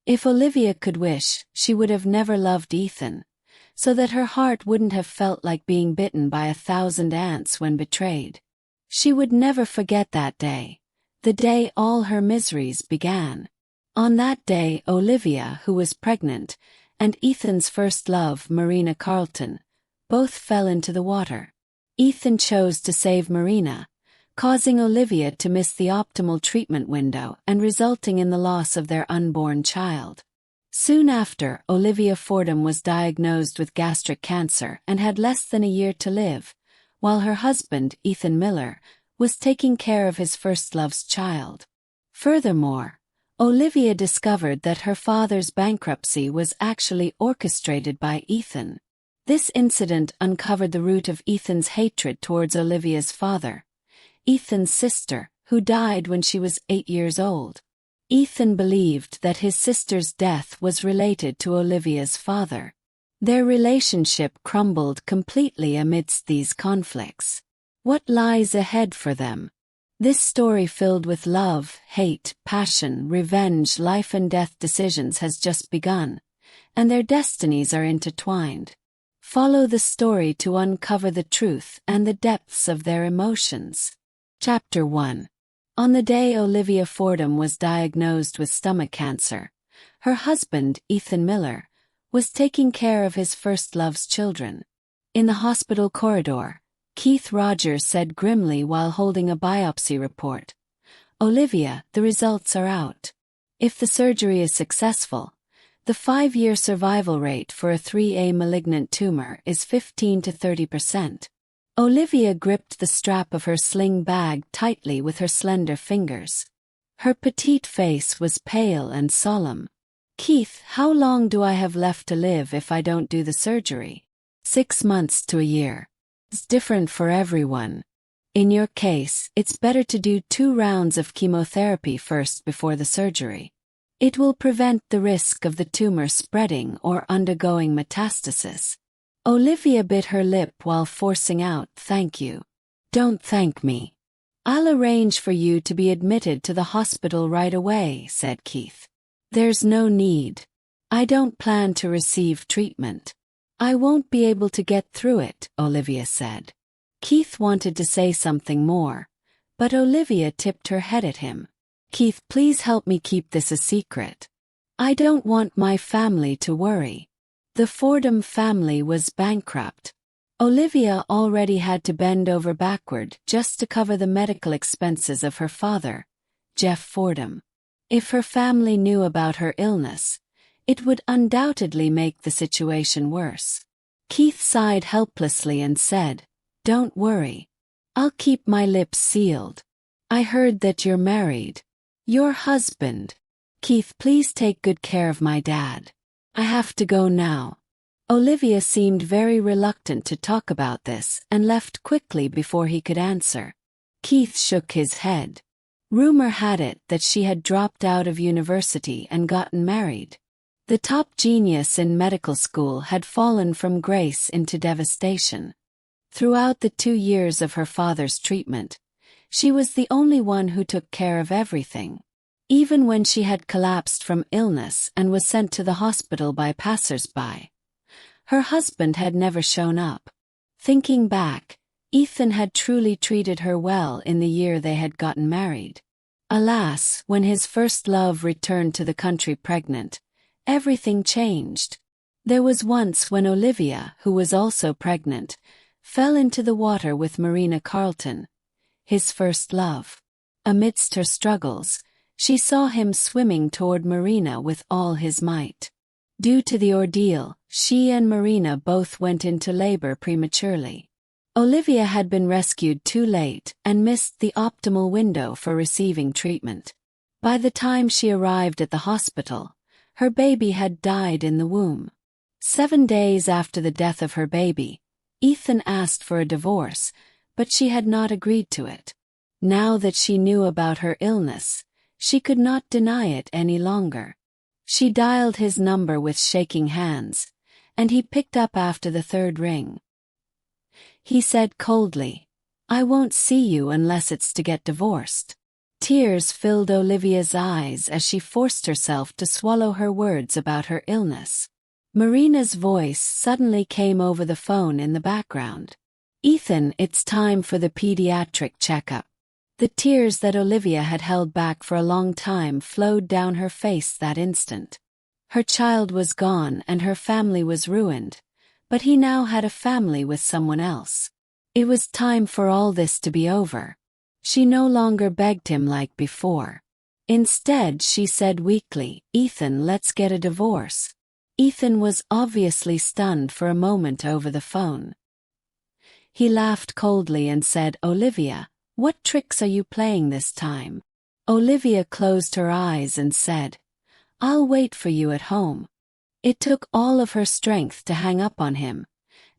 If Olivia could wish, she would have never loved Ethan, so that her heart wouldn't have felt like being bitten by 1,000 ants when betrayed. She would never forget that day, the day all her miseries began. On that day, Olivia, who was pregnant, and Ethan's first love, Marina Carlton, both fell into the water. Ethan chose to save Marina, causing Olivia to miss the optimal treatment window and resulting in the loss of their unborn child. Soon after, Olivia Fordham was diagnosed with gastric cancer and had less than a year to live, while her husband, Ethan Miller, was taking care of his first love's child. Furthermore, Olivia discovered that her father's bankruptcy was actually orchestrated by Ethan. This incident uncovered the root of Ethan's hatred towards Olivia's father, Ethan's sister, who died when she was 8 years old. Ethan believed that his sister's death was related to Olivia's father. Their relationship crumbled completely amidst these conflicts. What lies ahead for them? This story filled with love, hate, passion, revenge, life and death decisions has just begun, and their destinies are intertwined. Follow the story to uncover the truth and the depths of their emotions. Chapter 1. On the day Olivia Fordham was diagnosed with stomach cancer, her husband, Ethan Miller, was taking care of his first love's children. In the hospital corridor, Keith Rogers said grimly while holding a biopsy report, "Olivia, the results are out. If the surgery is successful, the 5-year survival rate for a 3A malignant tumor is 15 to 30%. Olivia gripped the strap of her sling bag tightly with her slender fingers. Her petite face was pale and solemn. "Keith, how long do I have left to live if I don't do the surgery?" 6 months to a year. It's different for everyone. In your case, it's better to do 2 rounds of chemotherapy first before the surgery. It will prevent the risk of the tumor spreading or undergoing metastasis. Olivia bit her lip while forcing out, "Thank you." "Don't thank me. I'll arrange for you to be admitted to the hospital right away," said Keith. "There's no need. I don't plan to receive treatment. I won't be able to get through it," Olivia said. Keith wanted to say something more, but Olivia tipped her head at him. "Keith, please help me keep this a secret. I don't want my family to worry." The Fordham family was bankrupt. Olivia already had to bend over backward just to cover the medical expenses of her father, Jeff Fordham. If her family knew about her illness, it would undoubtedly make the situation worse. Keith sighed helplessly and said, "Don't worry. I'll keep my lips sealed. I heard that you're married. Your husband. Keith, please take good care of my dad. I have to go now." Olivia seemed very reluctant to talk about this and left quickly before he could answer. Keith shook his head. Rumor had it that she had dropped out of university and gotten married. The top genius in medical school had fallen from grace into devastation. Throughout the 2 years of her father's treatment, she was the only one who took care of everything. Even when she had collapsed from illness and was sent to the hospital by passers-by, her husband had never shown up. Thinking back, Ethan had truly treated her well in the year they had gotten married. Alas, when his first love returned to the country pregnant, everything changed. There was once when Olivia, who was also pregnant, fell into the water with Marina Carlton, his first love. Amidst her struggles, she saw him swimming toward Marina with all his might. Due to the ordeal, she and Marina both went into labor prematurely. Olivia had been rescued too late and missed the optimal window for receiving treatment. By the time she arrived at the hospital, her baby had died in the womb. 7 days after the death of her baby, Ethan asked for a divorce, but she had not agreed to it. Now that she knew about her illness, she could not deny it any longer. She dialed his number with shaking hands, and he picked up after the 3rd ring. He said coldly, "I won't see you unless it's to get divorced." Tears filled Olivia's eyes as she forced herself to swallow her words about her illness. Marina's voice suddenly came over the phone in the background. "Ethan, it's time for the pediatric checkup." The tears that Olivia had held back for a long time flowed down her face that instant. Her child was gone and her family was ruined, but he now had a family with someone else. It was time for all this to be over. She no longer begged him like before. Instead, she said weakly, "Ethan, let's get a divorce." Ethan was obviously stunned for a moment over the phone. He laughed coldly and said, "Olivia, what tricks are you playing this time?" Olivia closed her eyes and said, "I'll wait for you at home." It took all of her strength to hang up on him,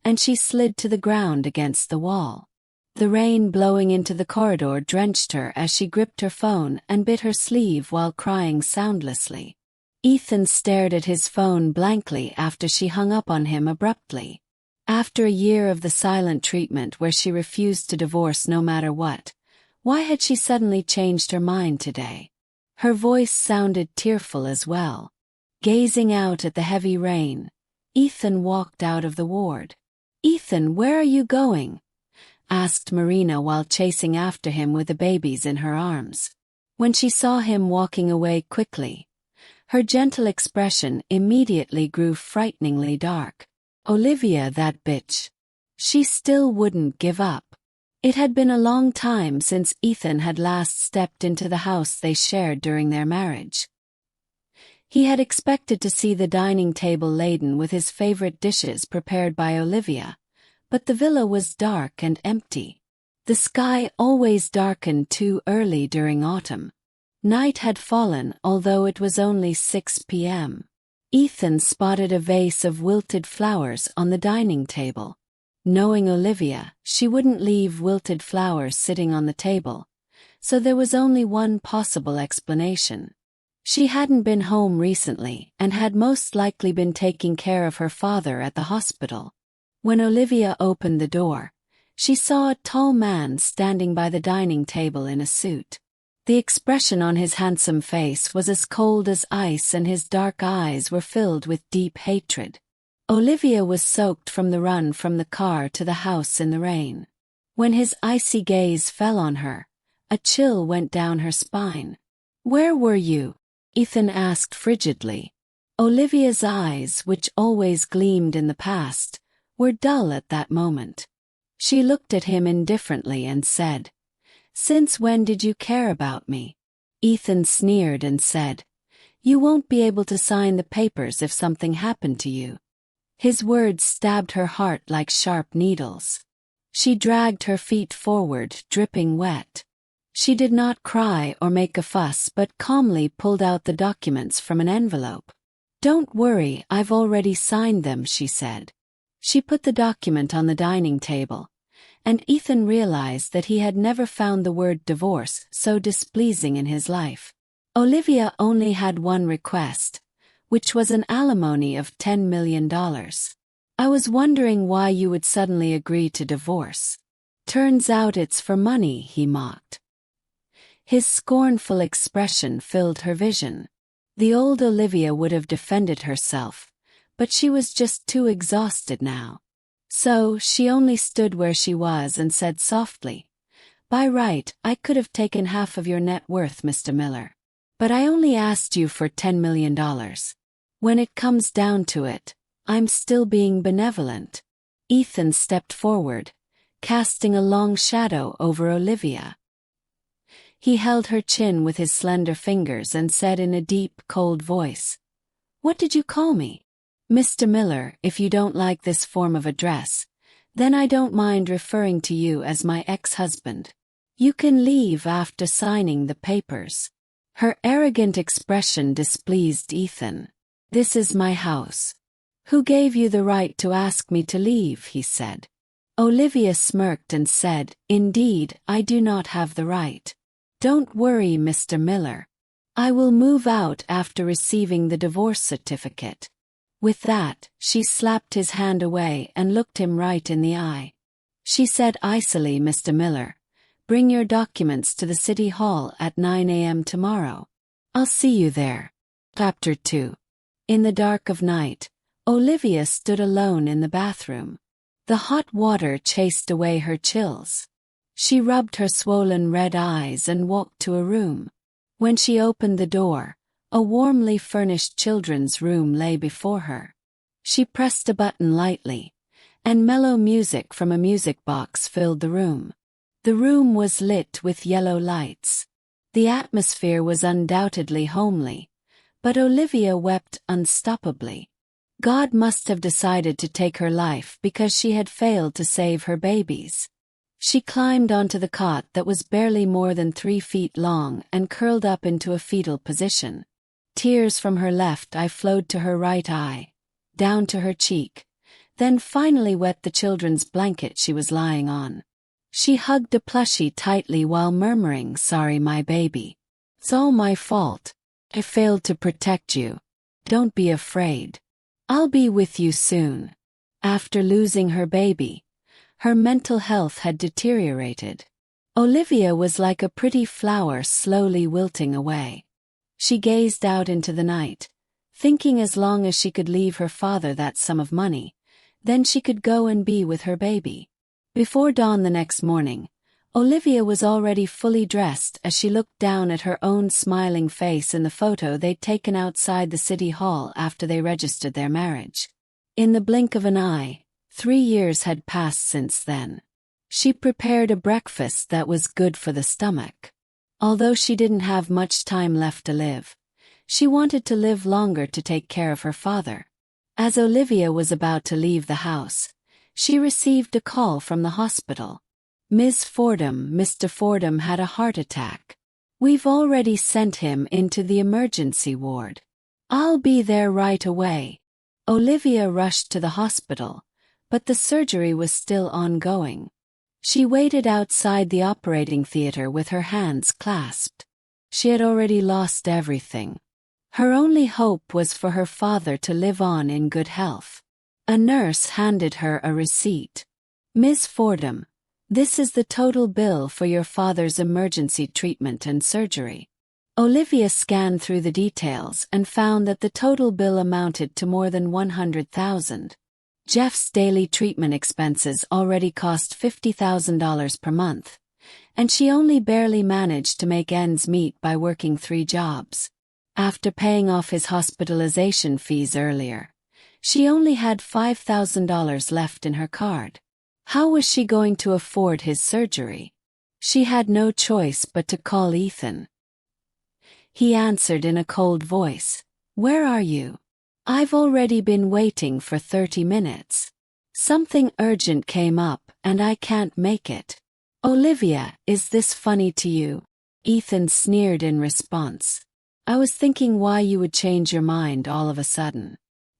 and she slid to the ground against the wall. The rain blowing into the corridor drenched her as she gripped her phone and bit her sleeve while crying soundlessly. Ethan stared at his phone blankly after she hung up on him abruptly. After a year of the silent treatment where she refused to divorce no matter what, why had she suddenly changed her mind today? Her voice sounded tearful as well. Gazing out at the heavy rain, Ethan walked out of the ward. "Ethan, where are you going?" asked Marina while chasing after him with the babies in her arms. When she saw him walking away quickly, her gentle expression immediately grew frighteningly dark. Olivia, that bitch. She still wouldn't give up. It had been a long time since Ethan had last stepped into the house they shared during their marriage. He had expected to see the dining table laden with his favorite dishes prepared by Olivia, but the villa was dark and empty. The sky always darkened too early during autumn. Night had fallen, although it was only 6 p.m. Ethan spotted a vase of wilted flowers on the dining table. Knowing Olivia, she wouldn't leave wilted flowers sitting on the table, so there was only one possible explanation. She hadn't been home recently and had most likely been taking care of her father at the hospital. When Olivia opened the door, she saw a tall man standing by the dining table in a suit. The expression on his handsome face was as cold as ice and his dark eyes were filled with deep hatred. Olivia was soaked from the run from the car to the house in the rain. When his icy gaze fell on her, a chill went down her spine. "Where were you?" Ethan asked frigidly. Olivia's eyes, which always gleamed in the past, were dull at that moment. She looked at him indifferently and said, "Since when did you care about me?" Ethan sneered and said, "You won't be able to sign the papers if something happened to you." His words stabbed her heart like sharp needles. She dragged her feet forward, dripping wet. She did not cry or make a fuss but calmly pulled out the documents from an envelope. "Don't worry, I've already signed them," she said. She put the document on the dining table, and Ethan realized that he had never found the word divorce so displeasing in his life. Olivia only had one request, which was an alimony of $10 million. "I was wondering why you would suddenly agree to divorce. Turns out it's for money," he mocked. His scornful expression filled her vision. The old Olivia would have defended herself, but she was just too exhausted now. So she only stood where she was and said softly, "By right, I could have taken half of your net worth, Mr. Miller. But I only asked you for $10 million. When it comes down to it, I'm still being benevolent." Ethan stepped forward, casting a long shadow over Olivia. He held her chin with his slender fingers and said in a deep, cold voice, "What did you call me?" "Mr. Miller, if you don't like this form of address, then I don't mind referring to you as my ex-husband. You can leave after signing the papers." Her arrogant expression displeased Ethan. "This is my house. Who gave you the right to ask me to leave?" he said. Olivia smirked and said, "Indeed, I do not have the right. Don't worry, Mr. Miller. I will move out after receiving the divorce certificate." With that, she slapped his hand away and looked him right in the eye. She said icily, "Mr. Miller, Bring your documents to the City Hall at 9 a.m. tomorrow. I'll see you there. Chapter 2. In the dark of night, Olivia stood alone in the bathroom. The hot water chased away her chills. She rubbed her swollen red eyes and walked to a room. When she opened the door, a warmly furnished children's room lay before her. She pressed a button lightly, and mellow music from a music box filled the room. The room was lit with yellow lights. The atmosphere was undoubtedly homely, but Olivia wept unstoppably. God must have decided to take her life because she had failed to save her babies. She climbed onto the cot that was barely more than 3 feet long and curled up into a fetal position. Tears from her left eye flowed to her right eye, down to her cheek, then finally wet the children's blanket she was lying on. She hugged a plushie tightly while murmuring, "Sorry, my baby. It's all my fault. I failed to protect you. Don't be afraid. I'll be with you soon." After losing her baby, her mental health had deteriorated. Olivia was like a pretty flower slowly wilting away. She gazed out into the night, thinking as long as she could leave her father that sum of money, then she could go and be with her baby. Before dawn the next morning, Olivia was already fully dressed as she looked down at her own smiling face in the photo they'd taken outside the city hall after they registered their marriage. In the blink of an eye, 3 years had passed since then. She prepared a breakfast that was good for the stomach. Although she didn't have much time left to live, she wanted to live longer to take care of her father. As Olivia was about to leave the house, she received a call from the hospital. "Ms. Fordham, Mr. Fordham had a heart attack. We've already sent him into the emergency ward. I'll be there right away." Olivia rushed to the hospital, but the surgery was still ongoing. She waited outside the operating theater with her hands clasped. She had already lost everything. Her only hope was for her father to live on in good health. A nurse handed her a receipt. "Ms. Fordham, this is the total bill for your father's emergency treatment and surgery." Olivia scanned through the details and found that the total bill amounted to more than $100,000. Jeff's daily treatment expenses already cost $50,000 per month, and she only barely managed to make ends meet by working 3 jobs. After paying off his hospitalization fees earlier, she only had $5,000 left in her card. How was she going to afford his surgery? She had no choice but to call Ethan. He answered in a cold voice. "Where are you? I've already been waiting for 30 minutes. Something urgent came up and I can't make it." "Olivia, is this funny to you?" Ethan sneered in response. "I was thinking why you would change your mind all of a sudden.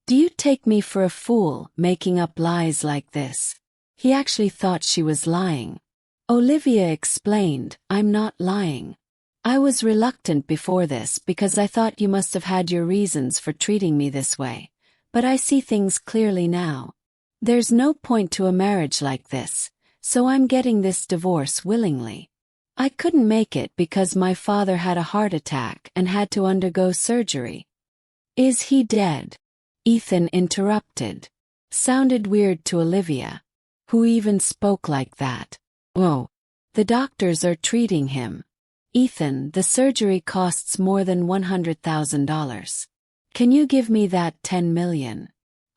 Do you take me for a fool making up lies like this?" He actually thought she was lying. Olivia explained, "I'm not lying. I was reluctant before this because I thought you must have had your reasons for treating me this way, but I see things clearly now. There's no point to a marriage like this, so I'm getting this divorce willingly. I couldn't make it because my father had a heart attack and had to undergo surgery." "Is he dead?" Ethan interrupted. Sounded weird to Olivia. Who even spoke like that? "Whoa. The doctors are treating him." "Ethan, the surgery costs more than $100,000. Can you give me that $10 million?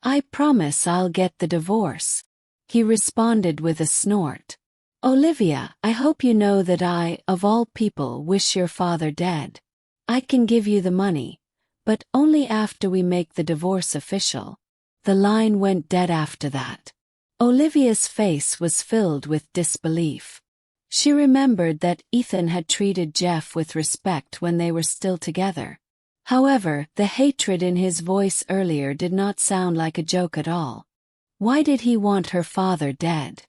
I promise I'll get the divorce." He responded with a snort. "Olivia, I hope you know that I, of all people, wish your father dead. I can give you the money, but only after we make the divorce official." The line went dead after that. Olivia's face was filled with disbelief. She remembered that Ethan had treated Jeff with respect when they were still together. However, the hatred in his voice earlier did not sound like a joke at all. Why did he want her father dead?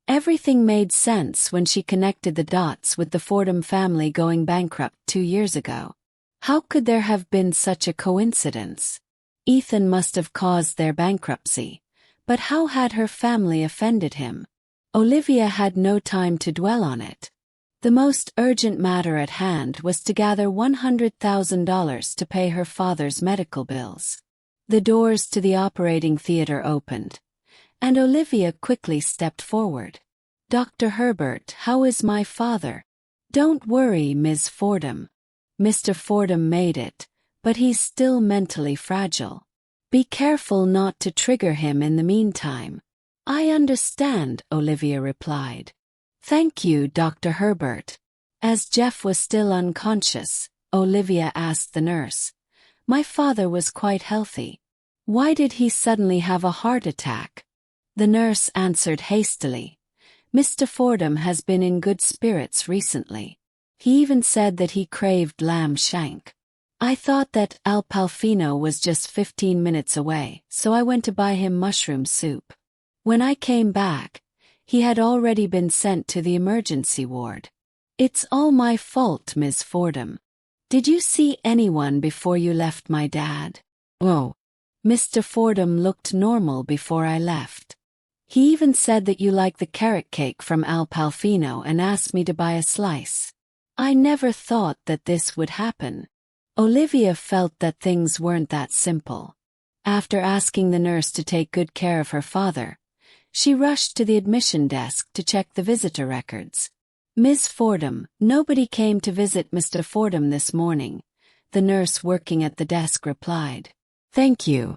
Everything made sense when she connected the dots with the Fordham family going bankrupt 2 years ago. How could there have been such a coincidence? Ethan must have caused their bankruptcy, but how had her family offended him? Olivia had no time to dwell on it. The most urgent matter at hand was to gather $100,000 to pay her father's medical bills. The doors to the operating theater opened, and Olivia quickly stepped forward. "Dr. Herbert, how is my father?" "Don't worry, Ms. Fordham. Mr. Fordham made it, but he's still mentally fragile. Be careful not to trigger him in the meantime." "I understand," Olivia replied. "Thank you, Dr. Herbert." As Jeff was still unconscious, Olivia asked the nurse, "My father was quite healthy. Why did he suddenly have a heart attack?" The nurse answered hastily, "Mr. Fordham has been in good spirits recently. He even said that he craved lamb shank. I thought that Al Palfino was just 15 minutes away, so I went to buy him mushroom soup. When I came back, he had already been sent to the emergency ward. It's all my fault, Ms. Fordham. Did you see anyone before you left my dad?" "Oh, Mr. Fordham looked normal before I left. He even said that you like the carrot cake from Al Palfino and asked me to buy a slice. I never thought that this would happen." Olivia felt that things weren't that simple. After asking the nurse to take good care of her father, she rushed to the admission desk to check the visitor records. "Ms. Fordham, nobody came to visit Mr. Fordham this morning," the nurse working at the desk replied. "Thank you.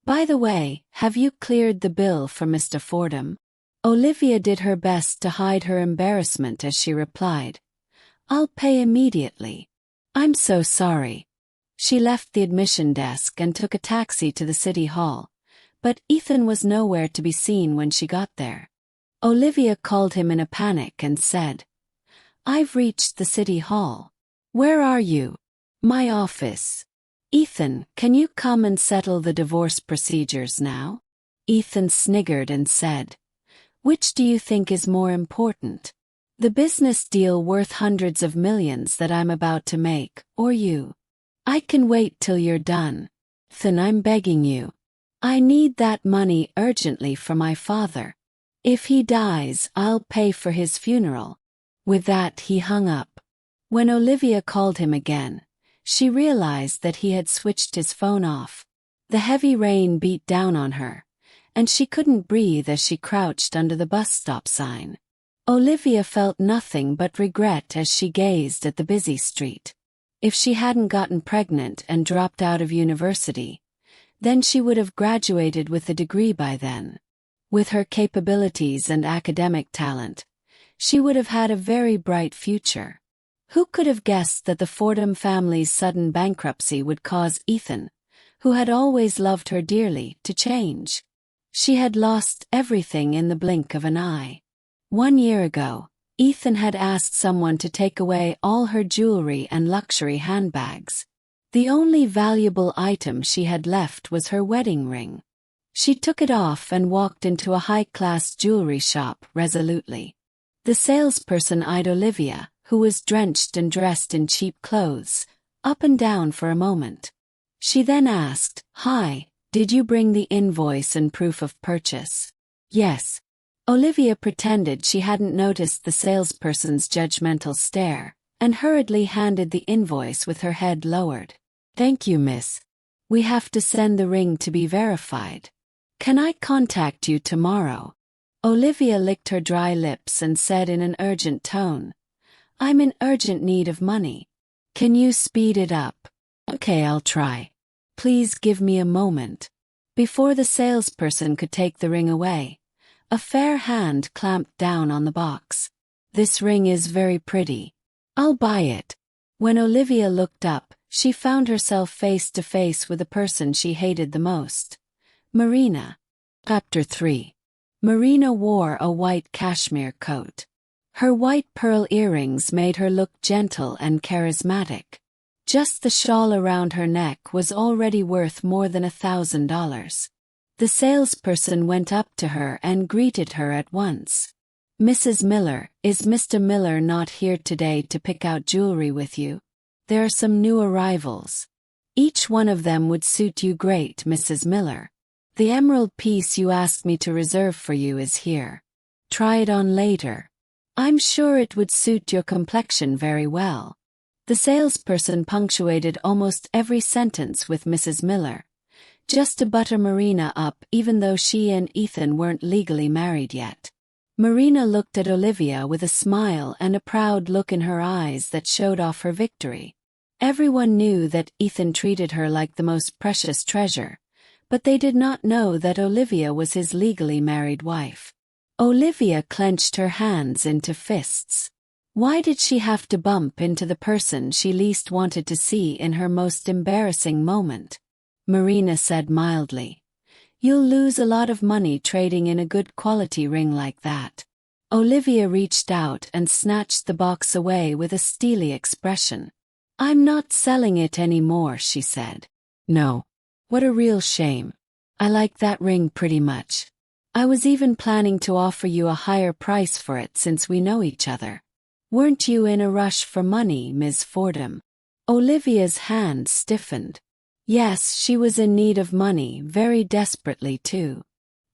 By the way, have you cleared the bill for Mr. Fordham?" Olivia did her best to hide her embarrassment as she replied, "I'll pay immediately. I'm so sorry." She left the admission desk and took a taxi to the city hall, but Ethan was nowhere to be seen when she got there. Olivia called him in a panic and said, "I've reached the city hall. Where are you?" "My office." "Ethan, can you come and settle the divorce procedures now?" Ethan sniggered and said, "Which do you think is more important? The business deal worth hundreds of millions that I'm about to make, or you?" "I can wait till you're done. Ethan, I'm begging you. I need that money urgently for my father. If he dies, I'll pay for his funeral." With that, he hung up. When Olivia called him again, she realized that he had switched his phone off. The heavy rain beat down on her, and she couldn't breathe as she crouched under the bus stop sign. Olivia felt nothing but regret as she gazed at the busy street. If she hadn't gotten pregnant and dropped out of university, then she would have graduated with a degree by then. With her capabilities and academic talent, she would have had a very bright future. Who could have guessed that the Fordham family's sudden bankruptcy would cause Ethan, who had always loved her dearly, to change? She had lost everything in the blink of an eye. 1 year ago, Ethan had asked someone to take away all her jewelry and luxury handbags. The only valuable item she had left was her wedding ring. She took it off and walked into a high-class jewelry shop resolutely. The salesperson eyed Olivia, who was drenched and dressed in cheap clothes, up and down for a moment. She then asked, "Hi, did you bring the invoice and proof of purchase?" "Yes." Olivia pretended she hadn't noticed the salesperson's judgmental stare, and hurriedly handed the invoice with her head lowered. "Thank you, miss. We have to send the ring to be verified. Can I contact you tomorrow?" Olivia licked her dry lips and said in an urgent tone, "I'm in urgent need of money. Can you speed it up?" "Okay, I'll try. Please give me a moment." Before the salesperson could take the ring away, a fair hand clamped down on the box. "This ring is very pretty. I'll buy it." When Olivia looked up, she found herself face to face with the person she hated the most. Marina. Chapter 3. Marina wore a white cashmere coat. Her white pearl earrings made her look gentle and charismatic. Just the shawl around her neck was already worth more than $1,000. The salesperson went up to her and greeted her at once. "Mrs. Miller, is Mr. Miller not here today to pick out jewelry with you? There are some new arrivals. Each one of them would suit you great, Mrs. Miller. The emerald piece you asked me to reserve for you is here. Try it on later." I'm sure it would suit your complexion very well. The salesperson punctuated almost every sentence with Mrs. Miller, just to butter Marina up even though she and Ethan weren't legally married yet. Marina looked at Olivia with a smile and a proud look in her eyes that showed off her victory. Everyone knew that Ethan treated her like the most precious treasure, but they did not know that Olivia was his legally married wife. Olivia clenched her hands into fists. Why did she have to bump into the person she least wanted to see in her most embarrassing moment? Marina said mildly, "You'll lose a lot of money trading in a good quality ring like that." Olivia reached out and snatched the box away with a steely expression. "I'm not selling it anymore," she said. "No. What a real shame. I like that ring pretty much. I was even planning to offer you a higher price for it since we know each other. Weren't you in a rush for money, Ms. Fordham?" Olivia's hand stiffened. Yes, she was in need of money, very desperately too.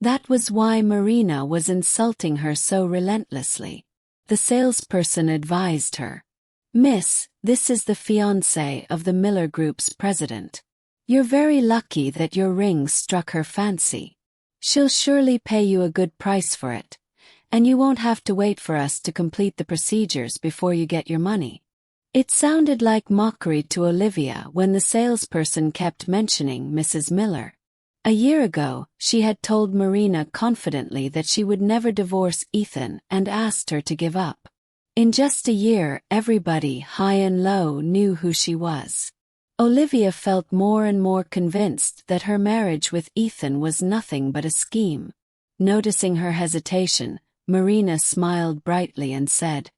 That was why Marina was insulting her so relentlessly. The salesperson advised her, "Miss, this is the fiancé of the Miller Group's president. You're very lucky that your ring struck her fancy. She'll surely pay you a good price for it, and you won't have to wait for us to complete the procedures before you get your money." It sounded like mockery to Olivia when the salesperson kept mentioning Mrs. Miller. A year ago, she had told Marina confidently that she would never divorce Ethan and asked her to give up. In just a year, everybody, high and low, knew who she was. Olivia felt more and more convinced that her marriage with Ethan was nothing but a scheme. Noticing her hesitation, Marina smiled brightly and said,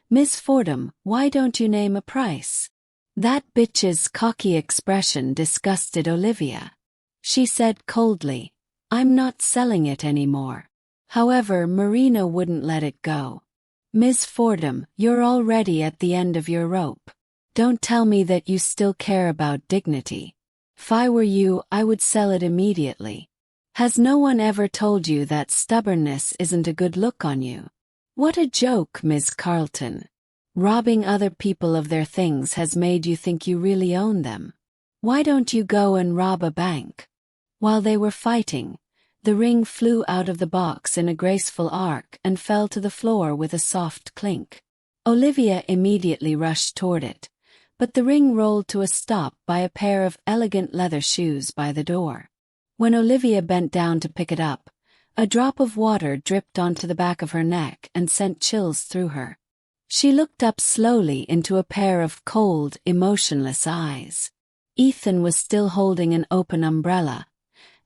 "Miss Fordham, why don't you name a price?" That bitch's cocky expression disgusted Olivia. She said coldly, "I'm not selling it anymore." However, Marina wouldn't let it go. "Miss Fordham, you're already at the end of your rope. Don't tell me that you still care about dignity. If I were you, I would sell it immediately. Has no one ever told you that stubbornness isn't a good look on you? What a joke, Ms. Carlton. Robbing other people of their things has made you think you really own them. Why don't you go and rob a bank?" While they were fighting, the ring flew out of the box in a graceful arc and fell to the floor with a soft clink. Olivia immediately rushed toward it, but the ring rolled to a stop by a pair of elegant leather shoes by the door. When Olivia bent down to pick it up, a drop of water dripped onto the back of her neck and sent chills through her. She looked up slowly into a pair of cold, emotionless eyes. Ethan was still holding an open umbrella,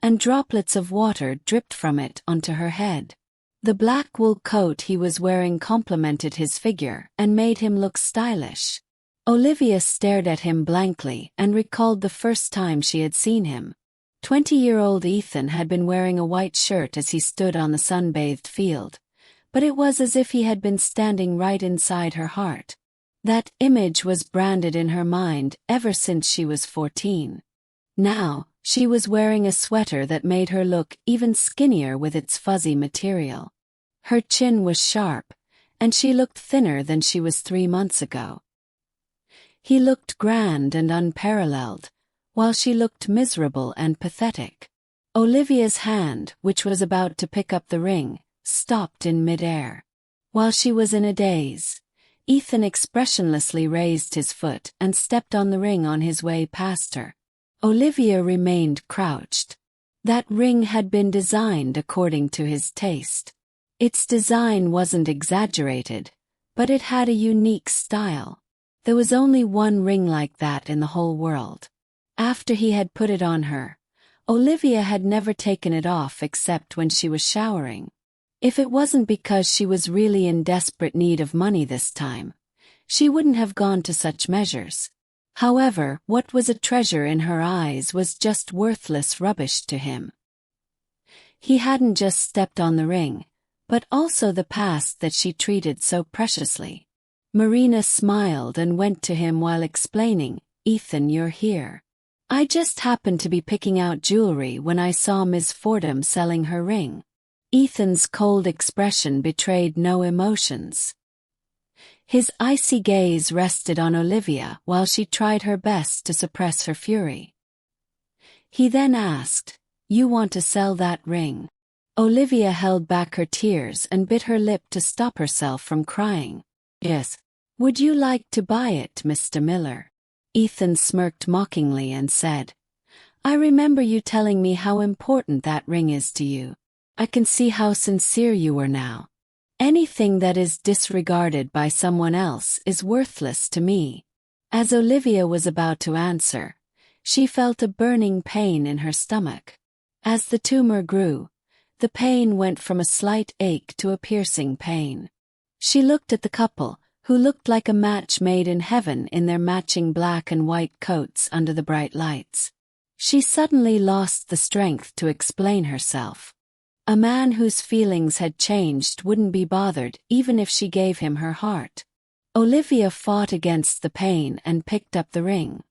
and droplets of water dripped from it onto her head. The black wool coat he was wearing complemented his figure and made him look stylish. Olivia stared at him blankly and recalled the first time she had seen him. 20-year-old Ethan had been wearing a white shirt as he stood on the sun-bathed field, but it was as if he had been standing right inside her heart. That image was branded in her mind ever since she was 14. Now, she was wearing a sweater that made her look even skinnier with its fuzzy material. Her chin was sharp, and she looked thinner than she was 3 months ago. He looked grand and unparalleled, while she looked miserable and pathetic. Olivia's hand, which was about to pick up the ring, stopped in midair. While she was in a daze, Ethan expressionlessly raised his foot and stepped on the ring on his way past her. Olivia remained crouched. That ring had been designed according to his taste. Its design wasn't exaggerated, but it had a unique style. There was only one ring like that in the whole world. After he had put it on her, Olivia had never taken it off except when she was showering. If it wasn't because she was really in desperate need of money this time, she wouldn't have gone to such measures. However, what was a treasure in her eyes was just worthless rubbish to him. He hadn't just stepped on the ring, but also the past that she treated so preciously. Marina smiled and went to him while explaining, "Ethan, you're here. I just happened to be picking out jewelry when I saw Ms. Fordham selling her ring." Ethan's cold expression betrayed no emotions. His icy gaze rested on Olivia while she tried her best to suppress her fury. He then asked, "You want to sell that ring?" Olivia held back her tears and bit her lip to stop herself from crying. "Yes." "Would you like to buy it, Mr. Miller?" Ethan smirked mockingly and said, "I remember you telling me how important that ring is to you. I can see how sincere you are now. Anything that is disregarded by someone else is worthless to me." As Olivia was about to answer, she felt a burning pain in her stomach. As the tumor grew, the pain went from a slight ache to a piercing pain. She looked at the couple, who looked like a match made in heaven in their matching black and white coats under the bright lights. She suddenly lost the strength to explain herself. A man whose feelings had changed wouldn't be bothered even if she gave him her heart. Olivia fought against the pain and picked up the ring.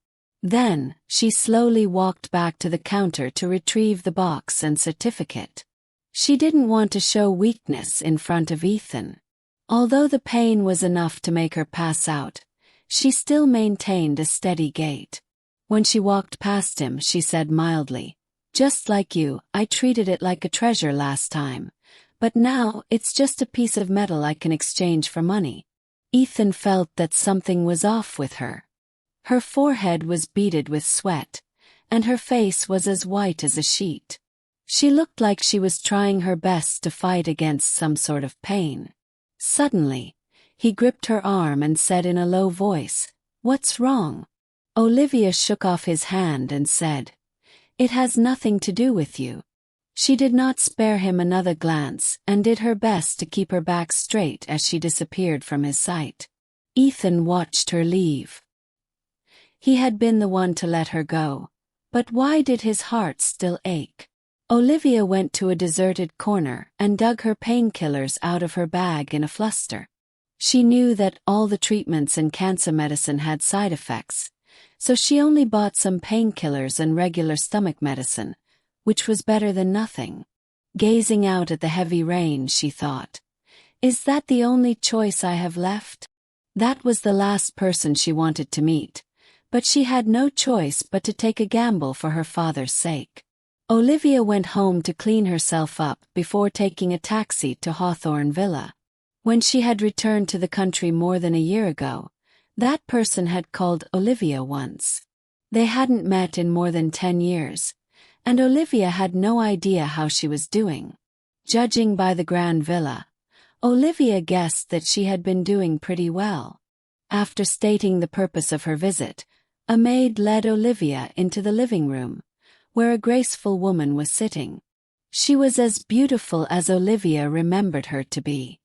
Then, she slowly walked back to the counter to retrieve the box and certificate. She didn't want to show weakness in front of Ethan. Although the pain was enough to make her pass out, she still maintained a steady gait. When she walked past him, she said mildly, "Just like you, I treated it like a treasure last time. But now, it's just a piece of metal I can exchange for money." Ethan felt that something was off with her. Her forehead was beaded with sweat, and her face was as white as a sheet. She looked like she was trying her best to fight against some sort of pain. Suddenly, he gripped her arm and said in a low voice, "What's wrong?" Olivia shook off his hand and said, "It has nothing to do with you." She did not spare him another glance and did her best to keep her back straight as she disappeared from his sight. Ethan watched her leave. He had been the one to let her go, but why did his heart still ache? Olivia went to a deserted corner and dug her painkillers out of her bag in a fluster. She knew that all the treatments and cancer medicine had side effects, so she only bought some painkillers and regular stomach medicine, which was better than nothing. Gazing out at the heavy rain, she thought, "Is that the only choice I have left?" That was the last person she wanted to meet, but she had no choice but to take a gamble for her father's sake. Olivia went home to clean herself up before taking a taxi to Hawthorne Villa. When she had returned to the country more than a year ago, that person had called Olivia once. They hadn't met in more than 10 years, and Olivia had no idea how she was doing. Judging by the grand villa, Olivia guessed that she had been doing pretty well. After stating the purpose of her visit, a maid led Olivia into the living room, where a graceful woman was sitting. She was as beautiful as Olivia remembered her to be.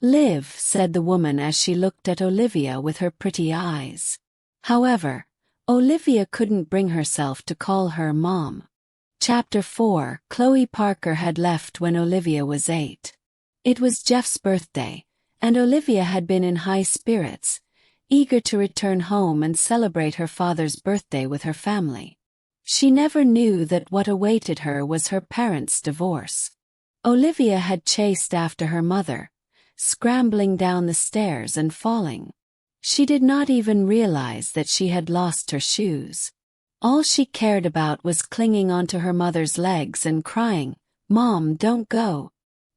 "Liv," said the woman as she looked at Olivia with her pretty eyes. However, Olivia couldn't bring herself to call her Mom. Chapter 4. Chloe Parker had left when Olivia was 8. It was Jeff's birthday, and Olivia had been in high spirits, eager to return home and celebrate her father's birthday with her family. She never knew that what awaited her was her parents' divorce. Olivia had chased after her mother, scrambling down the stairs and falling. She did not even realize that she had lost her shoes. All she cared about was clinging onto her mother's legs and crying, "Mom, don't go."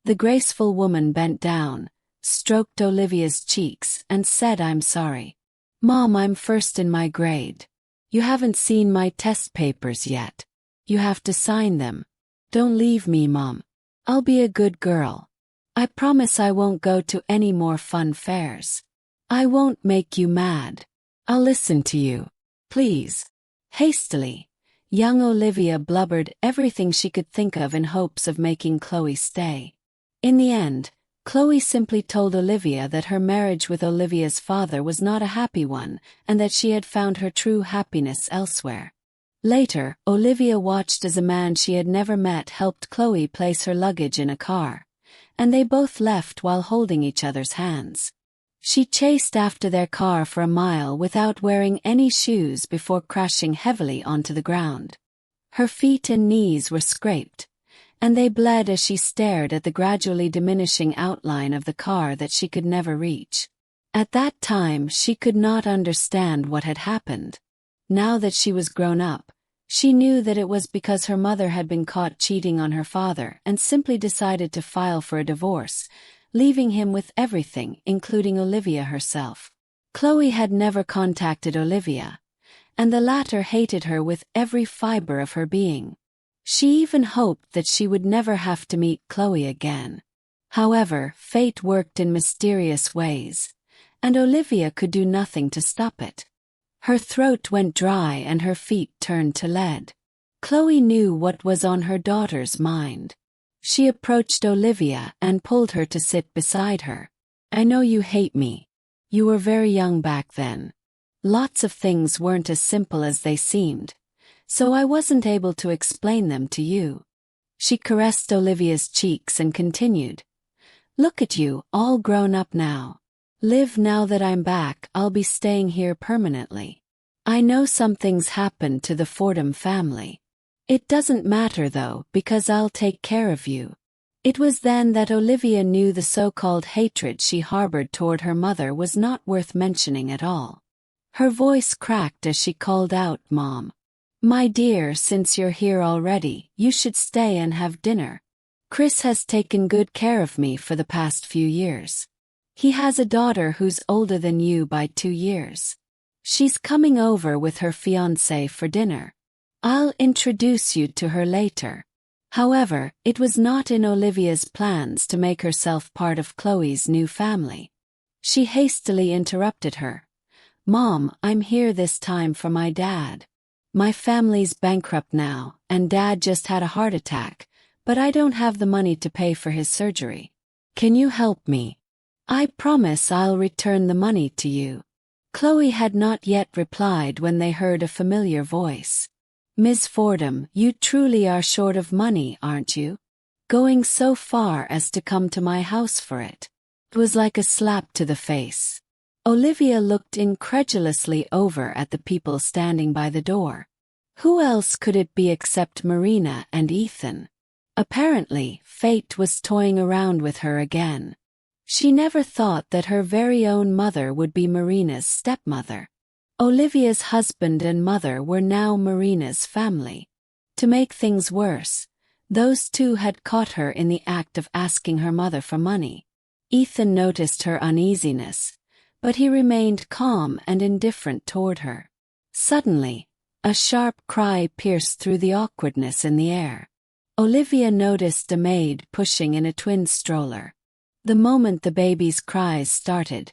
The graceful woman bent down, stroked Olivia's cheeks, and said, "I'm sorry. Mom, I'm first in my grade. You haven't seen my test papers yet. You have to sign them. Don't leave me, Mom. I'll be a good girl. I promise I won't go to any more fun fairs. I won't make you mad. I'll listen to you. Please." Hastily, young Olivia blubbered everything she could think of in hopes of making Chloe stay. In the end, Chloe simply told Olivia that her marriage with Olivia's father was not a happy one and that she had found her true happiness elsewhere. Later, Olivia watched as a man she had never met helped Chloe place her luggage in a car, and they both left while holding each other's hands. She chased after their car for a mile without wearing any shoes before crashing heavily onto the ground. Her feet and knees were scraped, and they bled as she stared at the gradually diminishing outline of the car that she could never reach. At that time she could not understand what had happened. Now that she was grown up, she knew that it was because her mother had been caught cheating on her father and simply decided to file for a divorce, leaving him with everything, including Olivia herself. Chloe had never contacted Olivia, and the latter hated her with every fiber of her being. She even hoped that she would never have to meet Chloe again. However, fate worked in mysterious ways, and Olivia could do nothing to stop it. Her throat went dry and her feet turned to lead. Chloe knew what was on her daughter's mind. She approached Olivia and pulled her to sit beside her. "I know you hate me. You were very young back then. Lots of things weren't as simple as they seemed, so I wasn't able to explain them to you." She caressed Olivia's cheeks and continued, "Look at you, all grown up now. Liv, now that I'm back, I'll be staying here permanently. I know something's happened to the Fordham family. It doesn't matter though, because I'll take care of you." It was then that Olivia knew the so-called hatred she harbored toward her mother was not worth mentioning at all. Her voice cracked as she called out, "Mom. My dear, since you're here already, you should stay and have dinner. Chris has taken good care of me for the past few years. He has a daughter who's older than you by 2 years. She's coming over with her fiancé for dinner. I'll introduce you to her later." However, it was not in Olivia's plans to make herself part of Chloe's new family. She hastily interrupted her. "Mom, I'm here this time for my dad. My family's bankrupt now, and Dad just had a heart attack, but I don't have the money to pay for his surgery. Can you help me? I promise I'll return the money to you." Chloe had not yet replied when they heard a familiar voice. "Miss Fordham, you truly are short of money, aren't you? Going so far as to come to my house for it." It was like a slap to the face. Olivia looked incredulously over at the people standing by the door. Who else could it be except Marina and Ethan? Apparently, fate was toying around with her again. She never thought that her very own mother would be Marina's stepmother. Olivia's husband and mother were now Marina's family. To make things worse, those two had caught her in the act of asking her mother for money. Ethan noticed her uneasiness, but he remained calm and indifferent toward her. Suddenly, a sharp cry pierced through the awkwardness in the air. Olivia noticed a maid pushing in a twin stroller. The moment the baby's cries started,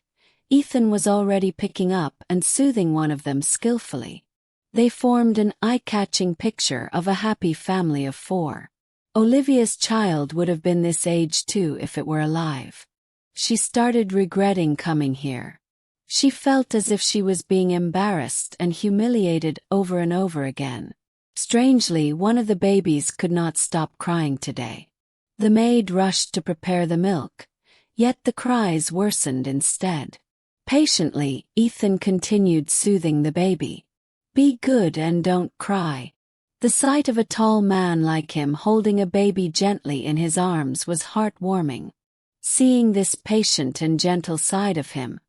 Ethan was already picking up and soothing one of them skillfully. They formed an eye-catching picture of a happy family of 4. Olivia's child would have been this age too if it were alive. She started regretting coming here. She felt as if she was being embarrassed and humiliated over and over again. Strangely, one of the babies could not stop crying today. The maid rushed to prepare the milk, yet the cries worsened instead. Patiently, Ethan continued soothing the baby. "Be good and don't cry." The sight of a tall man like him holding a baby gently in his arms was heartwarming. Seeing this patient and gentle side of him,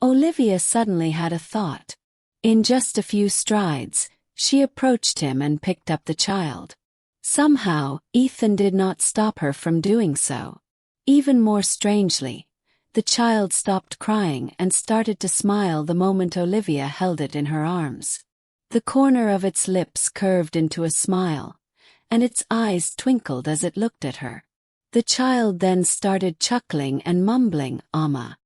Olivia suddenly had a thought. In just a few strides, she approached him and picked up the child. Somehow, Ethan did not stop her from doing so. Even more strangely, the child stopped crying and started to smile the moment Olivia held it in her arms. The corner of its lips curved into a smile, and its eyes twinkled as it looked at her. The child then started chuckling and mumbling, "Amma."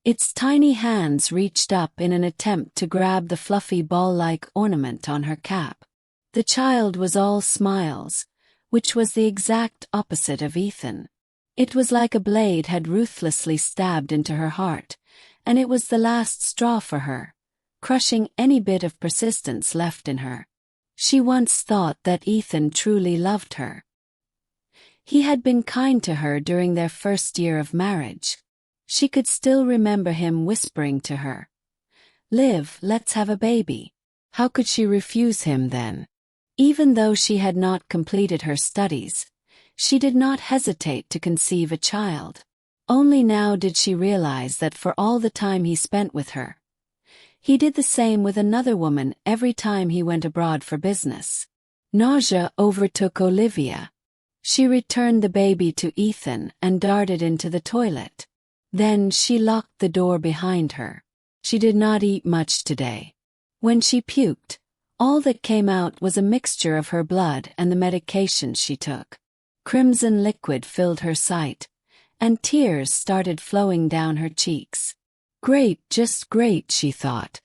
Its tiny hands reached up in an attempt to grab the fluffy ball-like ornament on her cap. The child was all smiles, which was the exact opposite of Ethan. It was like a blade had ruthlessly stabbed into her heart, and it was the last straw for her, crushing any bit of persistence left in her. She once thought that Ethan truly loved her. He had been kind to her during their first year of marriage. She could still remember him whispering to her, "Liv, let's have a baby." How could she refuse him then? Even though she had not completed her studies, She did not hesitate to conceive a child. Only now did she realize that for all the time he spent with her, he did the same with another woman every time he went abroad for business. Nausea overtook Olivia. She returned the baby to Ethan and darted into the toilet. Then she locked the door behind her. She did not eat much today. When she puked, all that came out was a mixture of her blood and the medication she took. Crimson liquid filled her sight, and tears started flowing down her cheeks. Great, just great, she thought.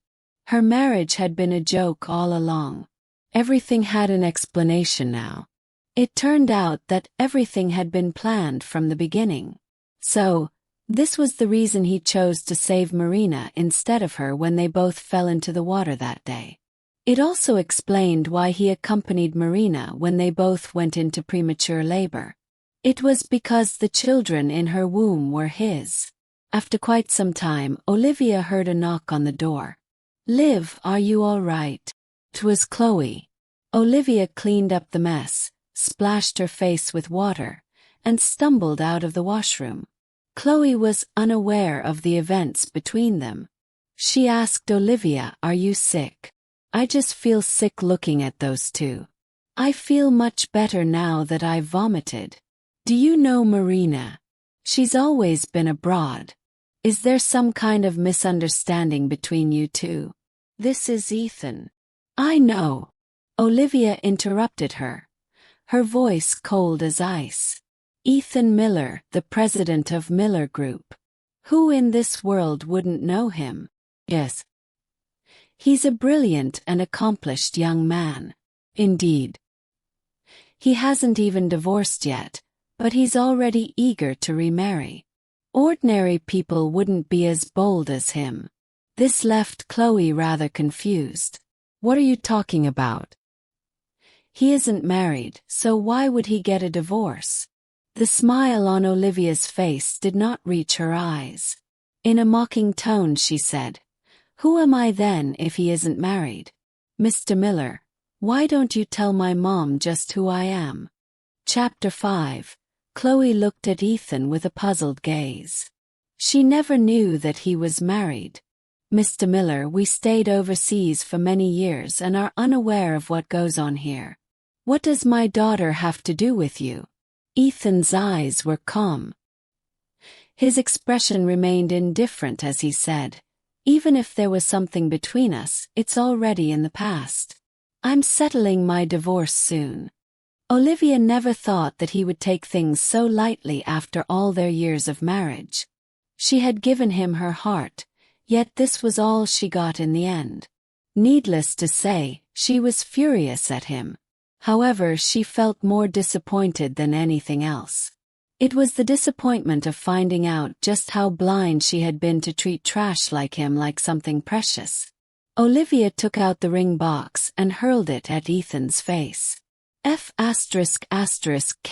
Her marriage had been a joke all along. Everything had an explanation now. It turned out that everything had been planned from the beginning. So, this was the reason he chose to save Marina instead of her when they both fell into the water that day. It also explained why he accompanied Marina when they both went into premature labor. It was because the children in her womb were his. After quite some time, Olivia heard a knock on the door. "Liv, are you all right?" 'Twas Chloe. Olivia cleaned up the mess, splashed her face with water, and stumbled out of the washroom. Chloe was unaware of the events between them. She asked Olivia, "Are you sick?" "I just feel sick looking at those two. I feel much better now that I vomited." "Do you know Marina? She's always been abroad. Is there some kind of misunderstanding between you two?" "This is Ethan." "I know." Olivia interrupted her, her voice cold as ice. "Ethan Miller, the president of Miller Group. Who in this world wouldn't know him?" "Yes. He's a brilliant and accomplished young man." "Indeed. He hasn't even divorced yet, but he's already eager to remarry. Ordinary people wouldn't be as bold as him." This left Chloe rather confused. "What are you talking about?" "He isn't married, so why would he get a divorce?" The smile on Olivia's face did not reach her eyes. In a mocking tone she said, "Who am I then if he isn't married? Mr. Miller, why don't you tell my mom just who I am?" Chapter 5. Chloe looked at Ethan with a puzzled gaze. She never knew that he was married. "Mr. Miller, we stayed overseas for many years and are unaware of what goes on here. What does my daughter have to do with you?" Ethan's eyes were calm. His expression remained indifferent as he said, "Even if there was something between us, it's already in the past. I'm settling my divorce soon." Olivia never thought that he would take things so lightly after all their years of marriage. She had given him her heart, yet this was all she got in the end. Needless to say, she was furious at him. However, she felt more disappointed than anything else. It was the disappointment of finding out just how blind she had been to treat trash like him like something precious. Olivia took out the ring box and hurled it at Ethan's face. "F***ku,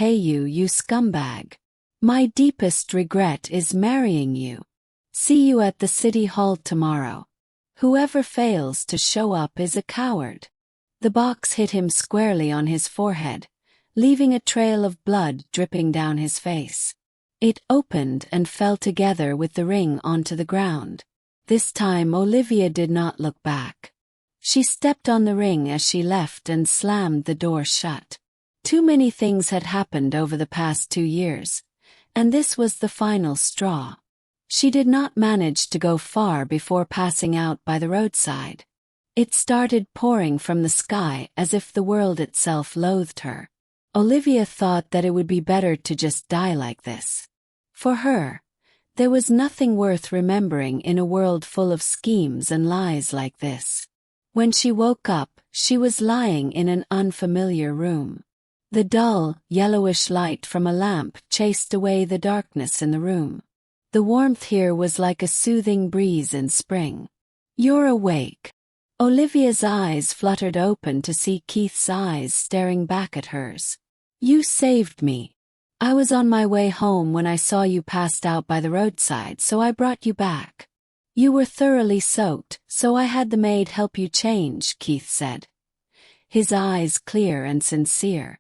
you scumbag. My deepest regret is marrying you. See you at the city hall tomorrow. Whoever fails to show up is a coward." The box hit him squarely on his forehead, leaving a trail of blood dripping down his face. It opened and fell together with the ring onto the ground. This time Olivia did not look back. She stepped on the ring as she left and slammed the door shut. Too many things had happened over the past 2 years, and this was the final straw. She did not manage to go far before passing out by the roadside. It started pouring from the sky as if the world itself loathed her. Olivia thought that it would be better to just die like this. For her, there was nothing worth remembering in a world full of schemes and lies like this. When she woke up, she was lying in an unfamiliar room. The dull, yellowish light from a lamp chased away the darkness in the room. The warmth here was like a soothing breeze in spring. "You're awake." Olivia's eyes fluttered open to see Keith's eyes staring back at hers. "You saved me. I was on my way home when I saw you passed out by the roadside, so I brought you back. You were thoroughly soaked, so I had the maid help you change," Keith said, his eyes clear and sincere.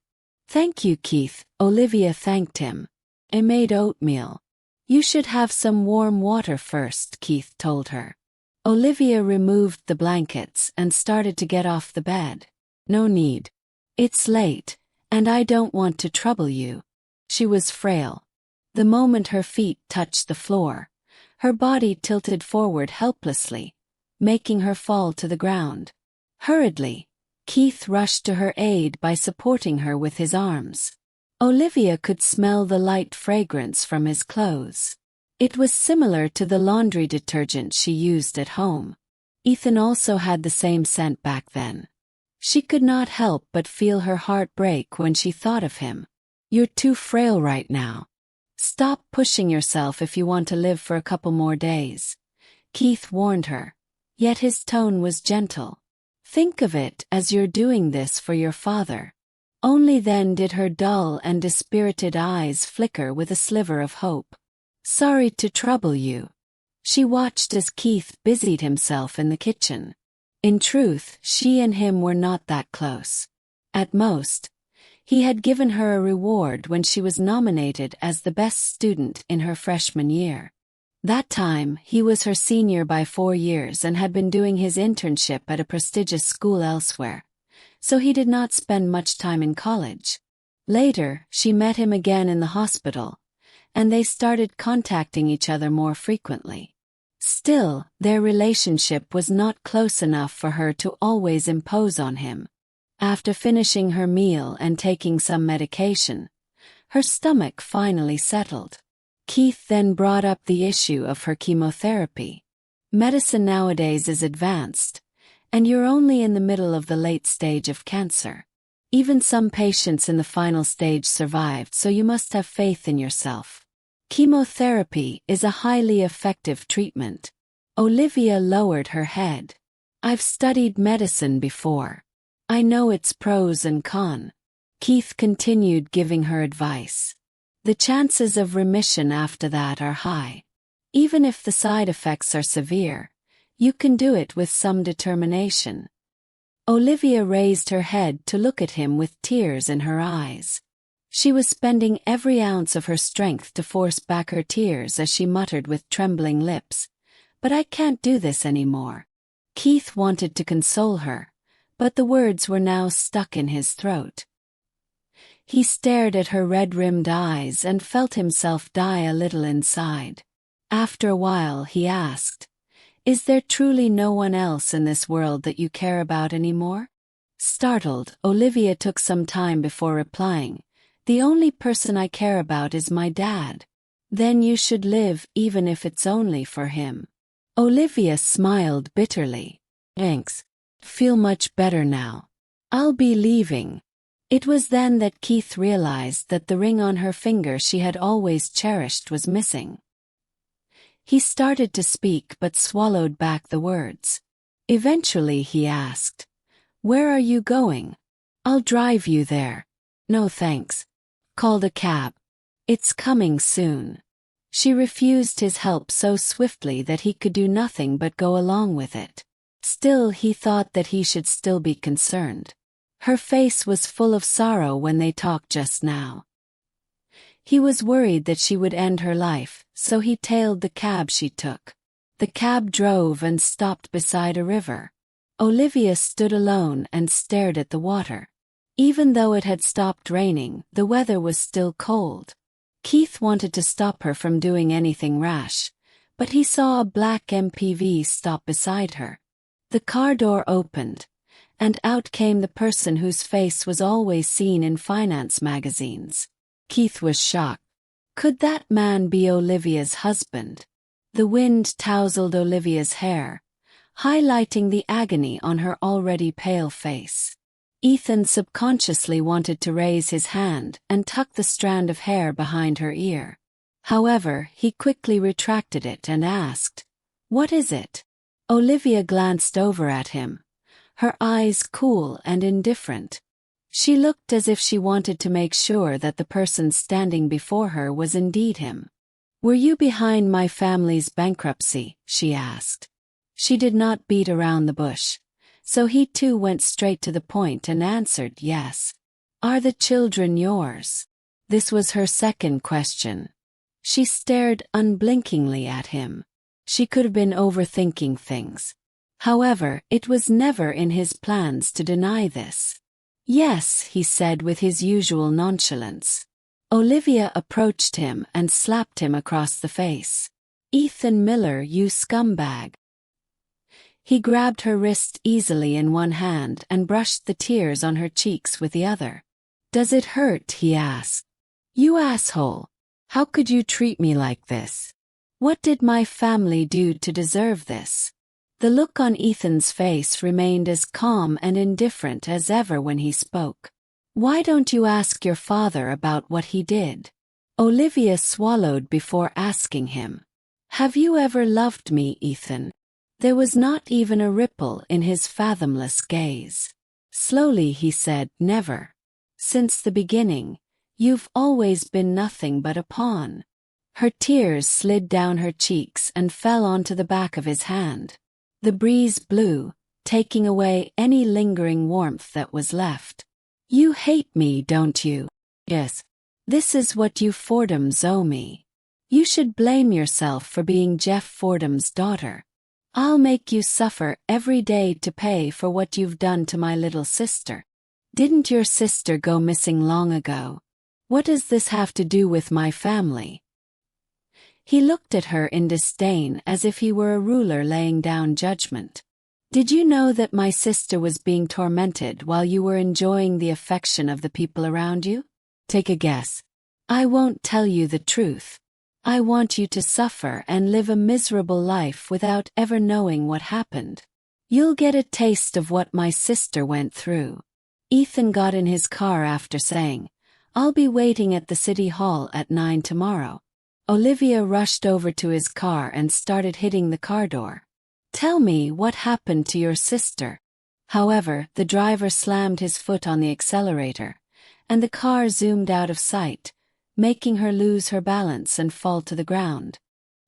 "Thank you, Keith," Olivia thanked him. "I made oatmeal." "You should have some warm water first," Keith told her. Olivia removed the blankets and started to get off the bed. "No need. It's late, and I don't want to trouble you." She was frail. The moment her feet touched the floor, her body tilted forward helplessly, making her fall to the ground. Hurriedly, Keith rushed to her aid by supporting her with his arms. Olivia could smell the light fragrance from his clothes. It was similar to the laundry detergent she used at home. Ethan also had the same scent back then. She could not help but feel her heart break when she thought of him. "You're too frail right now. Stop pushing yourself if you want to live for a couple more days," Keith warned her, yet his tone was gentle. "Think of it as you're doing this for your father." Only then did her dull and dispirited eyes flicker with a sliver of hope. "Sorry to trouble you." She watched as Keith busied himself in the kitchen. In truth, she and him were not that close. At most, he had given her a reward when she was nominated as the best student in her freshman year. That time, he was her senior by 4 years and had been doing his internship at a prestigious school elsewhere, so he did not spend much time in college. Later, she met him again in the hospital, and they started contacting each other more frequently. Still, their relationship was not close enough for her to always impose on him. After finishing her meal and taking some medication, her stomach finally settled. Keith then brought up the issue of her chemotherapy. "Medicine nowadays is advanced, and you're only in the middle of the late stage of cancer. Even some patients in the final stage survived, so you must have faith in yourself. Chemotherapy is a highly effective treatment." Olivia lowered her head. "I've studied medicine before. I know its pros and cons." Keith continued giving her advice. "The chances of remission after that are high. Even if the side effects are severe, you can do it with some determination." Olivia raised her head to look at him with tears in her eyes. She was spending every ounce of her strength to force back her tears as she muttered with trembling lips, "But I can't do this anymore." Keith wanted to console her, but the words were now stuck in his throat. He stared at her red-rimmed eyes and felt himself die a little inside. After a while he asked, "Is there truly no one else in this world that you care about anymore?" Startled, Olivia took some time before replying, "The only person I care about is my dad." "Then you should live even if it's only for him." Olivia smiled bitterly. "Thanks. Feel much better now. I'll be leaving." It was then that Keith realized that the ring on her finger she had always cherished was missing. He started to speak but swallowed back the words. Eventually he asked, "Where are you going?" "I'll drive you there." "No thanks. Called a cab. It's coming soon." She refused his help so swiftly that he could do nothing but go along with it. Still, he thought that he should still be concerned. Her face was full of sorrow when they talked just now. He was worried that she would end her life, so he tailed the cab she took. The cab drove and stopped beside a river. Olivia stood alone and stared at the water. Even though it had stopped raining, the weather was still cold. Keith wanted to stop her from doing anything rash, but he saw a black MPV stop beside her. The car door opened, and out came the person whose face was always seen in finance magazines. Keith was shocked. Could that man be Olivia's husband? The wind tousled Olivia's hair, highlighting the agony on her already pale face. Ethan subconsciously wanted to raise his hand and tuck the strand of hair behind her ear. However, he quickly retracted it and asked, "What is it?" Olivia glanced over at him, her eyes cool and indifferent. She looked as if she wanted to make sure that the person standing before her was indeed him. "Were you behind my family's bankruptcy?" she asked. She did not beat around the bush, so he too went straight to the point and answered yes. Are the children yours? This was her second question. She stared unblinkingly at him. She could have been overthinking things. However, it was never in his plans to deny this. Yes, he said with his usual nonchalance. Olivia approached him and slapped him across the face. Ethan Miller, you scumbag. He grabbed her wrist easily in one hand and brushed the tears on her cheeks with the other. Does it hurt? He asked. You asshole. How could you treat me like this? What did my family do to deserve this? The look on Ethan's face remained as calm and indifferent as ever when he spoke. Why don't you ask your father about what he did? Olivia swallowed before asking him. Have you ever loved me, Ethan? There was not even a ripple in his fathomless gaze. Slowly he said, never. Since the beginning, you've always been nothing but a pawn. Her tears slid down her cheeks and fell onto the back of his hand. The breeze blew, taking away any lingering warmth that was left. You hate me, don't you? Yes. This is what you Fordhams owe me. You should blame yourself for being Jeff Fordham's daughter. I'll make you suffer every day to pay for what you've done to my little sister. Didn't your sister go missing long ago? What does this have to do with my family? He looked at her in disdain as if he were a ruler laying down judgment. Did you know that my sister was being tormented while you were enjoying the affection of the people around you? Take a guess. I won't tell you the truth. I want you to suffer and live a miserable life without ever knowing what happened. You'll get a taste of what my sister went through. Ethan got in his car after saying, I'll be waiting at the city hall at 9 tomorrow. Olivia rushed over to his car and started hitting the car door. Tell me what happened to your sister. However, the driver slammed his foot on the accelerator, and the car zoomed out of sight, making her lose her balance and fall to the ground.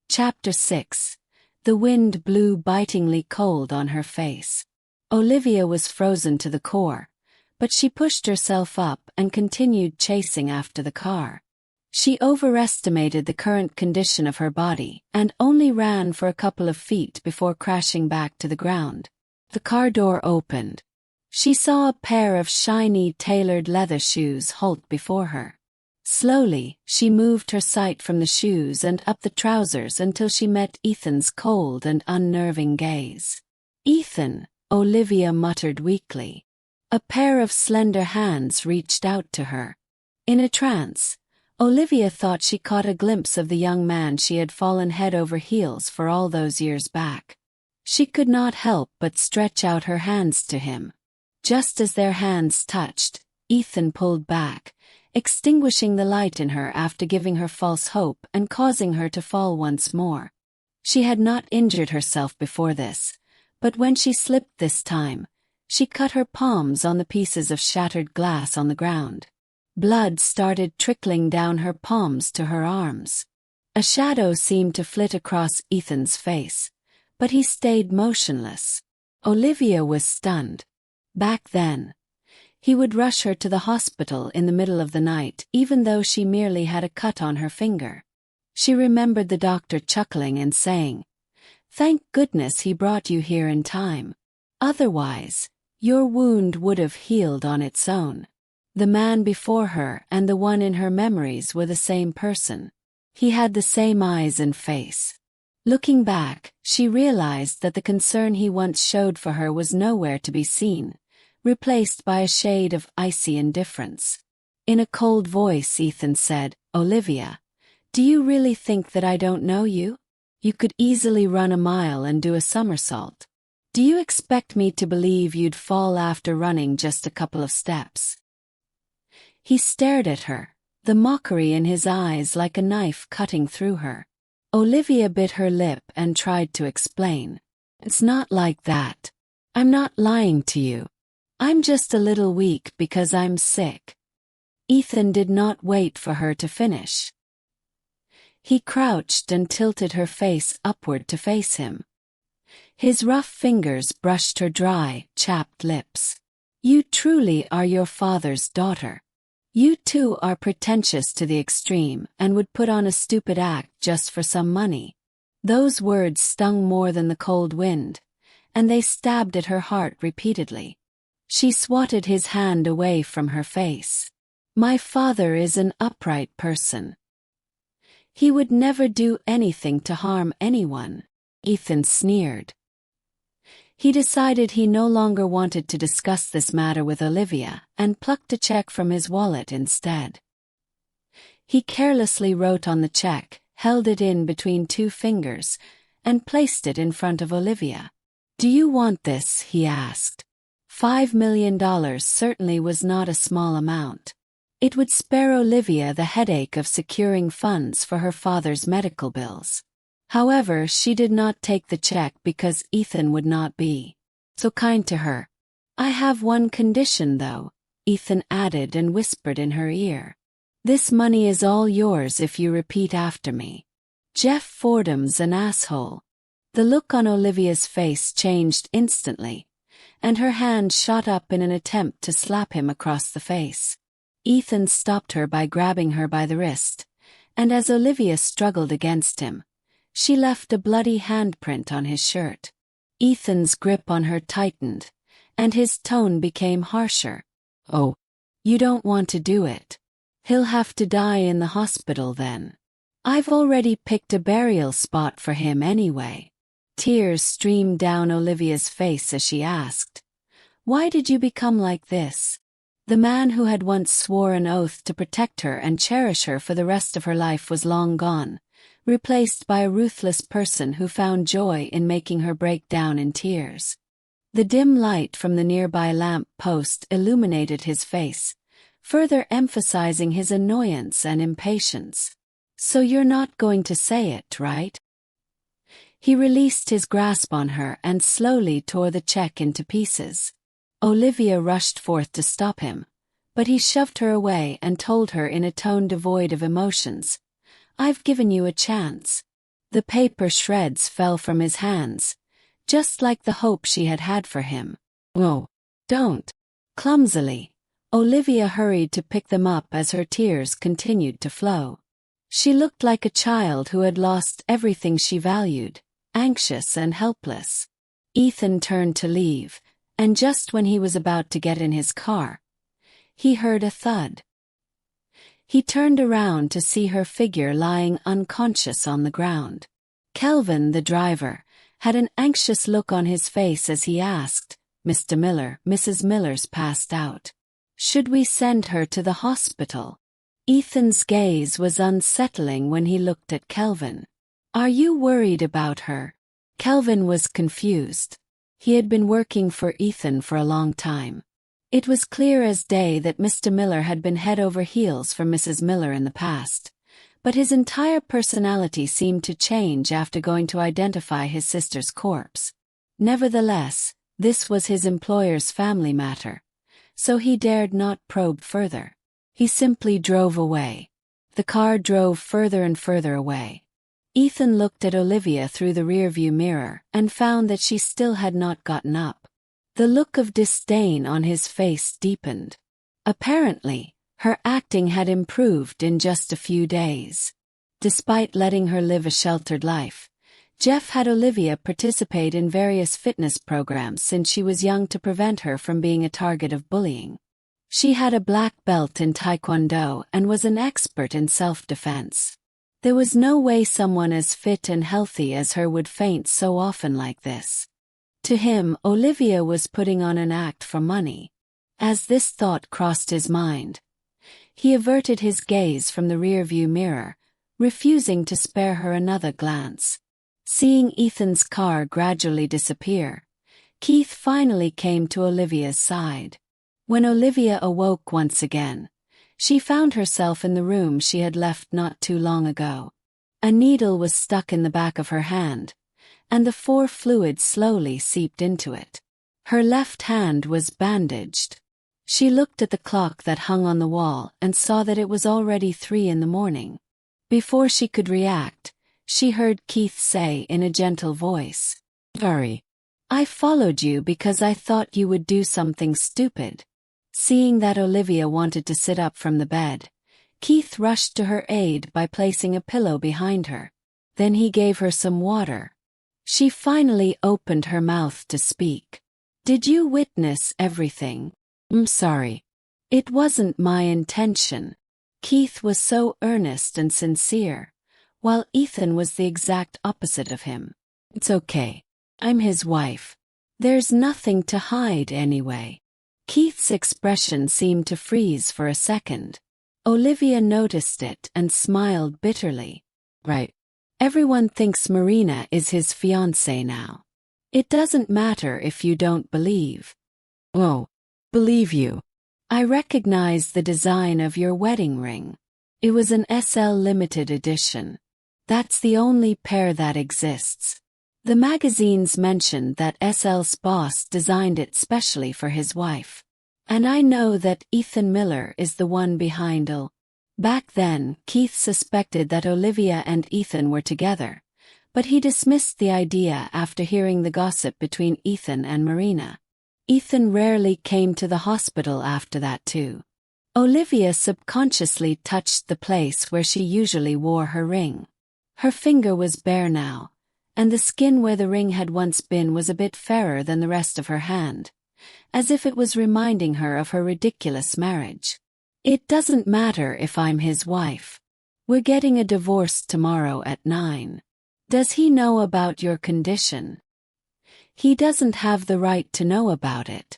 Chapter 6. The wind blew bitingly cold on her face. Olivia was frozen to the core, but she pushed herself up and continued chasing after the car. She overestimated the current condition of her body and only ran for a couple of feet before crashing back to the ground. The car door opened. She saw a pair of shiny tailored leather shoes halt before her. Slowly, she moved her sight from the shoes and up the trousers until she met Ethan's cold and unnerving gaze. Ethan, Olivia muttered weakly. A pair of slender hands reached out to her. In a trance, Olivia thought she caught a glimpse of the young man she had fallen head over heels for all those years back. She could not help but stretch out her hands to him. Just as their hands touched, Ethan pulled back, extinguishing the light in her after giving her false hope and causing her to fall once more. She had not injured herself before this, but when she slipped this time, she cut her palms on the pieces of shattered glass on the ground. Blood started trickling down her palms to her arms. A shadow seemed to flit across Ethan's face, but he stayed motionless. Olivia was stunned. Back then, he would rush her to the hospital in the middle of the night even though she merely had a cut on her finger. She remembered the doctor chuckling and saying, "Thank goodness he brought you here in time. Otherwise, your wound would have healed on its own." The man before her and the one in her memories were the same person. He had the same eyes and face. Looking back, she realized that the concern he once showed for her was nowhere to be seen, replaced by a shade of icy indifference. In a cold voice, Ethan said, "Olivia, do you really think that I don't know you? You could easily run a mile and do a somersault. Do you expect me to believe you'd fall after running just a couple of steps?" He stared at her, the mockery in his eyes like a knife cutting through her. Olivia bit her lip and tried to explain. "It's not like that. I'm not lying to you. I'm just a little weak because I'm sick." Ethan did not wait for her to finish. He crouched and tilted her face upward to face him. His rough fingers brushed her dry, chapped lips. "You truly are your father's daughter. You two are pretentious to the extreme and would put on a stupid act just for some money. Those words stung more than the cold wind, and they stabbed at her heart repeatedly. She swatted his hand away from her face. My father is an upright person. He would never do anything to harm anyone, Ethan sneered. He decided he no longer wanted to discuss this matter with Olivia and plucked a check from his wallet instead. He carelessly wrote on the check, held it in between two fingers, and placed it in front of Olivia. Do you want this? He asked. $5 million certainly was not a small amount. It would spare Olivia the headache of securing funds for her father's medical bills. However, she did not take the check because Ethan would not be so kind to her. I have one condition though, Ethan added and whispered in her ear. This money is all yours if you repeat after me. Jeff Fordham's an asshole. The look on Olivia's face changed instantly, and her hand shot up in an attempt to slap him across the face. Ethan stopped her by grabbing her by the wrist, and as Olivia struggled against him, she left a bloody handprint on his shirt. Ethan's grip on her tightened, and his tone became harsher. Oh, you don't want to do it. He'll have to die in the hospital then. I've already picked a burial spot for him anyway. Tears streamed down Olivia's face as she asked, Why did you become like this? The man who had once swore an oath to protect her and cherish her for the rest of her life was long gone, replaced by a ruthless person who found joy in making her break down in tears. The dim light from the nearby lamp post illuminated his face, further emphasizing his annoyance and impatience. So you're not going to say it, right? He released his grasp on her and slowly tore the check into pieces. Olivia rushed forth to stop him, but he shoved her away and told her in a tone devoid of emotions, I've given you a chance. The paper shreds fell from his hands, just like the hope she had had for him. Oh, don't. Clumsily, Olivia hurried to pick them up as her tears continued to flow. She looked like a child who had lost everything she valued, anxious and helpless. Ethan turned to leave, and just when he was about to get in his car, he heard a thud. He turned around to see her figure lying unconscious on the ground. Kelvin, the driver, had an anxious look on his face as he asked, Mr. Miller, Mrs. Miller's passed out. Should we send her to the hospital? Ethan's gaze was unsettling when he looked at Kelvin. Are you worried about her? Kelvin was confused. He had been working for Ethan for a long time. It was clear as day that Mr. Miller had been head over heels for Mrs. Miller in the past, but his entire personality seemed to change after going to identify his sister's corpse. Nevertheless, this was his employer's family matter, so he dared not probe further. He simply drove away. The car drove further and further away. Ethan looked at Olivia through the rearview mirror and found that she still had not gotten up. The look of disdain on his face deepened. Apparently, her acting had improved in just a few days. Despite letting her live a sheltered life, Jeff had Olivia participate in various fitness programs since she was young to prevent her from being a target of bullying. She had a black belt in Taekwondo and was an expert in self-defense. There was no way someone as fit and healthy as her would faint so often like this. To him, Olivia was putting on an act for money. As this thought crossed his mind, he averted his gaze from the rearview mirror, refusing to spare her another glance. Seeing Ethan's car gradually disappear, Keith finally came to Olivia's side. When Olivia awoke once again, she found herself in the room she had left not too long ago. A needle was stuck in the back of her hand, and the fluid slowly seeped into it. Her left hand was bandaged. She looked at the clock that hung on the wall and saw that it was already 3 a.m. Before she could react, she heard Keith say in a gentle voice, "Sorry. I followed you because I thought you would do something stupid. Seeing that Olivia wanted to sit up from the bed, Keith rushed to her aid by placing a pillow behind her. Then he gave her some water. She finally opened her mouth to speak. "Did you witness everything?" "I'm sorry. It wasn't my intention." Keith was so earnest and sincere, while Ethan was the exact opposite of him. "It's okay. I'm his wife. There's nothing to hide anyway." Keith's expression seemed to freeze for a second. Olivia noticed it and smiled bitterly. "Right. Everyone thinks Marina is his fiancée now. It doesn't matter if you don't believe." "Oh, believe you. I recognize the design of your wedding ring. It was an SL limited edition. That's the only pair that exists. The magazines mentioned that SL's boss designed it specially for his wife. And I know that Ethan Miller is the one behind it." Back then, Keith suspected that Olivia and Ethan were together, but he dismissed the idea after hearing the gossip between Ethan and Marina. Ethan rarely came to the hospital after that too. Olivia subconsciously touched the place where she usually wore her ring. Her finger was bare now, and the skin where the ring had once been was a bit fairer than the rest of her hand, as if it was reminding her of her ridiculous marriage. "It doesn't matter if I'm his wife. We're getting a divorce tomorrow at 9. Does he know about your condition?" "He doesn't have the right to know about it."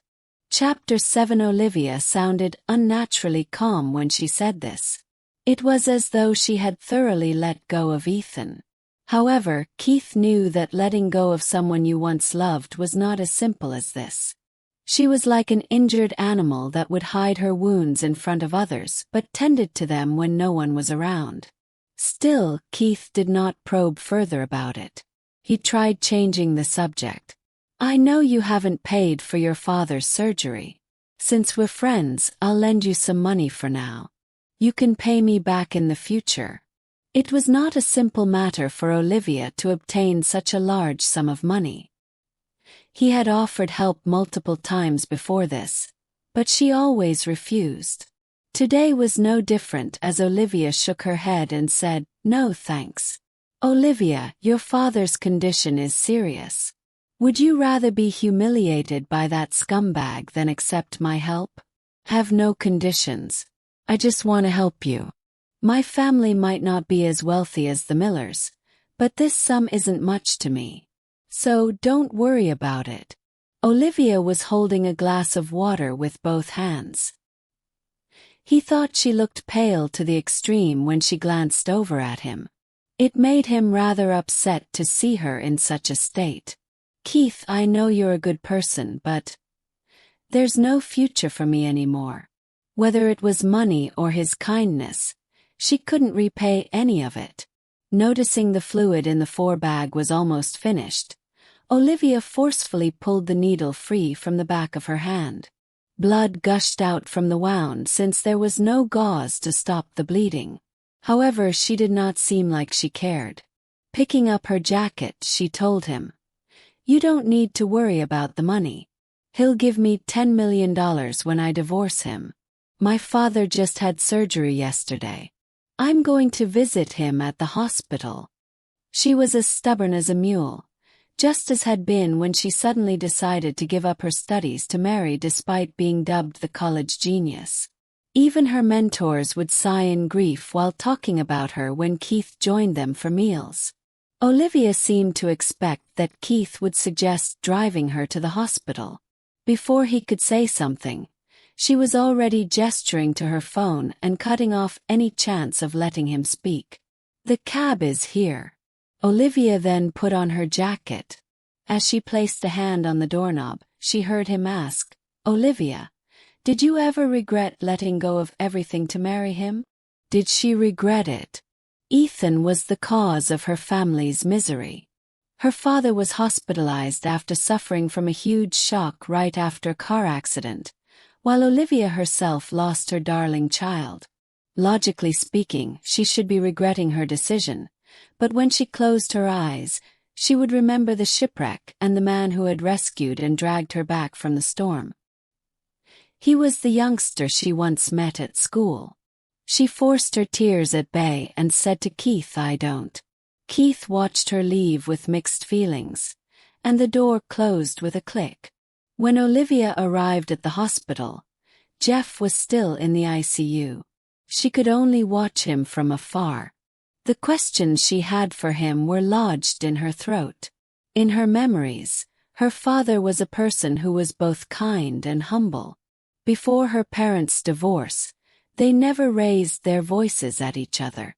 Chapter 7. Olivia sounded unnaturally calm when she said this. It was as though she had thoroughly let go of Ethan. However, Keith knew that letting go of someone you once loved was not as simple as this. She was like an injured animal that would hide her wounds in front of others but tended to them when no one was around. Still, Keith did not probe further about it. He tried changing the subject. "I know you haven't paid for your father's surgery. Since we're friends, I'll lend you some money for now. You can pay me back in the future." It was not a simple matter for Olivia to obtain such a large sum of money. He had offered help multiple times before this, but she always refused. Today was no different as Olivia shook her head and said, "No thanks. Olivia, your father's condition is serious. Would you rather be humiliated by that scumbag than accept my help?" "Have no conditions. I just want to help you. My family might not be as wealthy as the Millers, but this sum isn't much to me. So don't worry about it." Olivia was holding a glass of water with both hands. He thought she looked pale to the extreme when she glanced over at him. It made him rather upset to see her in such a state. "Keith, I know you're a good person, but there's no future for me anymore." Whether it was money or his kindness, she couldn't repay any of it. Noticing the fluid in the forebag was almost finished, Olivia forcefully pulled the needle free from the back of her hand. Blood gushed out from the wound since there was no gauze to stop the bleeding. However, she did not seem like she cared. Picking up her jacket, she told him, "You don't need to worry about the money. He'll give me $10 million when I divorce him. My father just had surgery yesterday. I'm going to visit him at the hospital." She was as stubborn as a mule, just as had been when she suddenly decided to give up her studies to marry despite being dubbed the college genius. Even her mentors would sigh in grief while talking about her when Keith joined them for meals. Olivia seemed to expect that Keith would suggest driving her to the hospital. Before he could say something, she was already gesturing to her phone and cutting off any chance of letting him speak. "The cab is here." Olivia then put on her jacket. As she placed a hand on the doorknob, she heard him ask, "Olivia, did you ever regret letting go of everything to marry him?" Did she regret it? Ethan was the cause of her family's misery. Her father was hospitalized after suffering from a huge shock right after a car accident, while Olivia herself lost her darling child. Logically speaking, she should be regretting her decision, but when she closed her eyes, she would remember the shipwreck and the man who had rescued and dragged her back from the storm. He was the youngster she once met at school. She forced her tears at bay and said to Keith, "I don't." Keith watched her leave with mixed feelings, and the door closed with a click. When Olivia arrived at the hospital, Jeff was still in the ICU. She could only watch him from afar. The questions she had for him were lodged in her throat. In her memories, her father was a person who was both kind and humble. Before her parents' divorce, they never raised their voices at each other.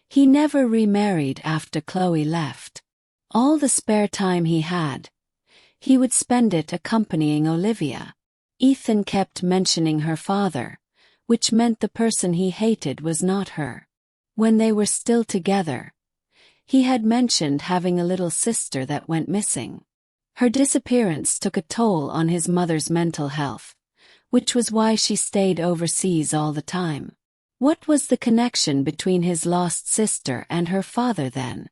He never remarried after Chloe left. All the spare time he had, he would spend it accompanying Olivia. Ethan kept mentioning her father, which meant the person he hated was not her. When they were still together, he had mentioned having a little sister that went missing. Her disappearance took a toll on his mother's mental health, which was why she stayed overseas all the time. What was the connection between his lost sister and her father then?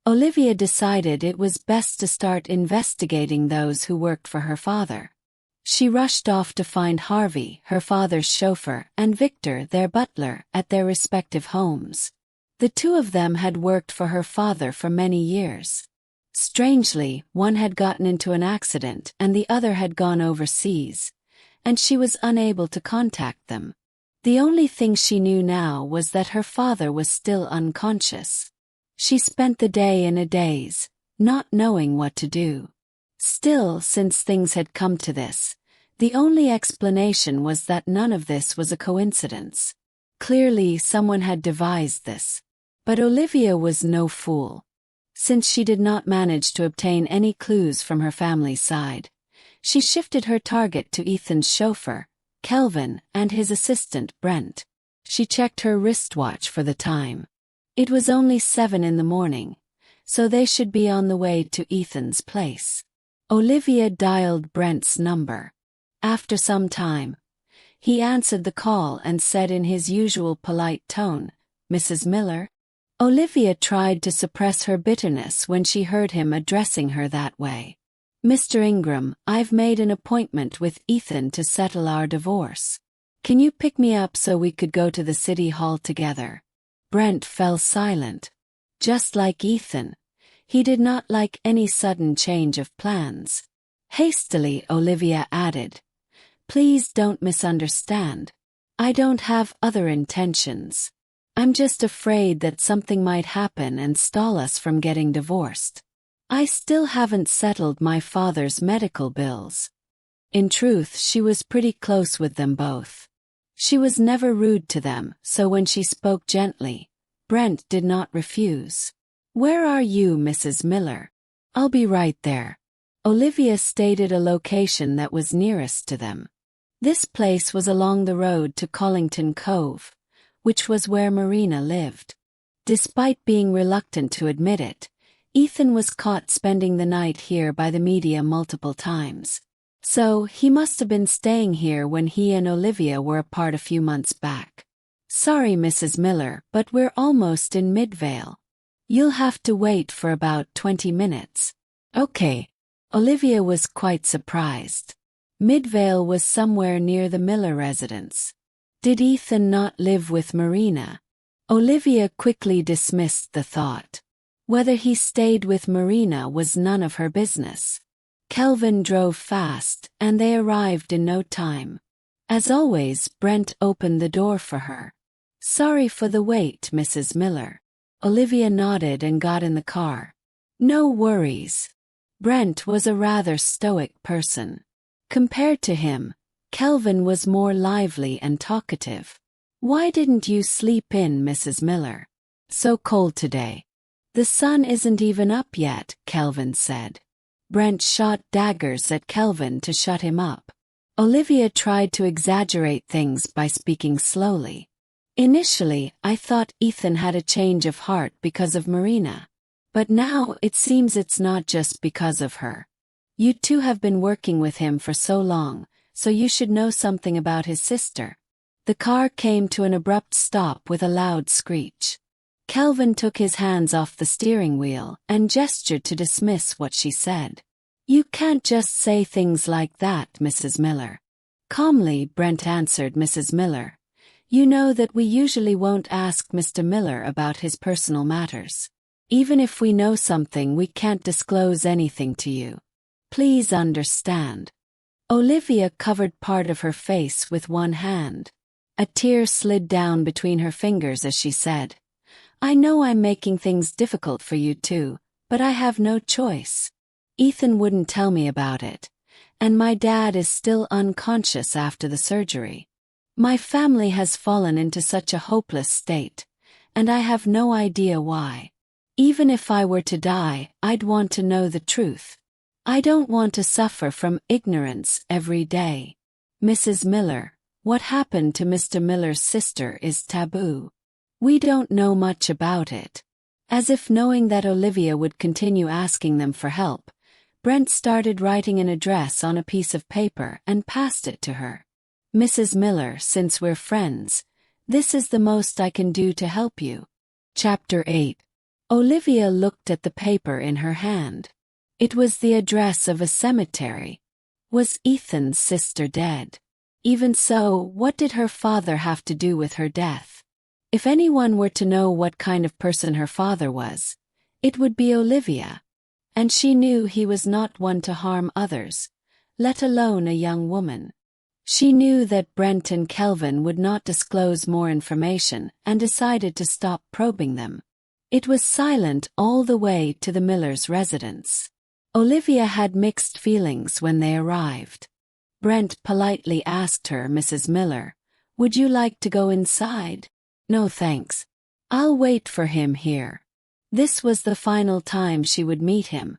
Olivia decided it was best to start investigating those who worked for her father. She rushed off to find Harvey, her father's chauffeur, and Victor, their butler, at their respective homes. The two of them had worked for her father for many years. Strangely, one had gotten into an accident and the other had gone overseas, and she was unable to contact them. The only thing she knew now was that her father was still unconscious. She spent the day in a daze, not knowing what to do. Still, since things had come to this, the only explanation was that none of this was a coincidence. Clearly, someone had devised this. But Olivia was no fool. Since she did not manage to obtain any clues from her family's side, she shifted her target to Ethan's chauffeur, Kelvin, and his assistant, Brent. She checked her wristwatch for the time. It was only 7 in the morning, so they should be on the way to Ethan's place. Olivia dialed Brent's number. After some time, he answered the call and said in his usual polite tone, "Mrs. Miller?" Olivia tried to suppress her bitterness when she heard him addressing her that way. "Mr. Ingram, I've made an appointment with Ethan to settle our divorce. Can you pick me up so we could go to the city hall together?" Brent fell silent. Just like Ethan, he did not like any sudden change of plans. Hastily, Olivia added, "Please don't misunderstand. I don't have other intentions. I'm just afraid that something might happen and stall us from getting divorced. I still haven't settled my father's medical bills." In truth, she was pretty close with them both. She was never rude to them, so when she spoke gently, Brent did not refuse. "Where are you, Mrs. Miller?" "I'll be right there." Olivia stated a location that was nearest to them. This place was along the road to Collington Cove, which was where Marina lived. Despite being reluctant to admit it, Ethan was caught spending the night here by the media multiple times. So, he must have been staying here when he and Olivia were apart a few months back. "Sorry, Mrs. Miller, but we're almost in Midvale. You'll have to wait for about 20 minutes. "Okay." Olivia was quite surprised. Midvale was somewhere near the Miller residence. Did Ethan not live with Marina? Olivia quickly dismissed the thought. Whether he stayed with Marina was none of her business. Kelvin drove fast, and they arrived in no time. As always, Brent opened the door for her. "Sorry for the wait, Mrs. Miller." Olivia nodded and got in the car. "No worries." Brent was a rather stoic person. Compared to him, Kelvin was more lively and talkative. "Why didn't you sleep in, Mrs. Miller? So cold today." "The sun isn't even up yet," Kelvin said. Brent shot daggers at Kelvin to shut him up. Olivia tried to exaggerate things by speaking slowly. "Initially, I thought Ethan had a change of heart because of Marina. But now it seems it's not just because of her. You two have been working with him for so long, so you should know something about his sister." The car came to an abrupt stop with a loud screech. Kelvin took his hands off the steering wheel and gestured to dismiss what she said. "You can't just say things like that, Mrs. Miller." Calmly, Brent answered Mrs. Miller. You know that we usually won't ask Mr. Miller about his personal matters. Even if we know something, we can't disclose anything to you. Please understand. Olivia covered part of her face with one hand. A tear slid down between her fingers as she said, I know I'm making things difficult for you too, but I have no choice. Ethan wouldn't tell me about it, and my dad is still unconscious after the surgery. My family has fallen into such a hopeless state, and I have no idea why. Even if I were to die, I'd want to know the truth. I don't want to suffer from ignorance every day. Mrs. Miller, what happened to Mr. Miller's sister is taboo. We don't know much about it. As if knowing that Olivia would continue asking them for help, Brent started writing an address on a piece of paper and passed it to her. Mrs. Miller, since we're friends, this is the most I can do to help you. Chapter 8. Olivia looked at the paper in her hand. It was the address of a cemetery. Was Ethan's sister dead? Even so, what did her father have to do with her death? If anyone were to know what kind of person her father was, it would be Olivia. And she knew he was not one to harm others, let alone a young woman. She knew that Brent and Kelvin would not disclose more information and decided to stop probing them. It was silent all the way to the Millers' residence. Olivia had mixed feelings when they arrived. Brent politely asked her, Mrs. Miller, would you like to go inside? No thanks. I'll wait for him here. This was the final time she would meet him,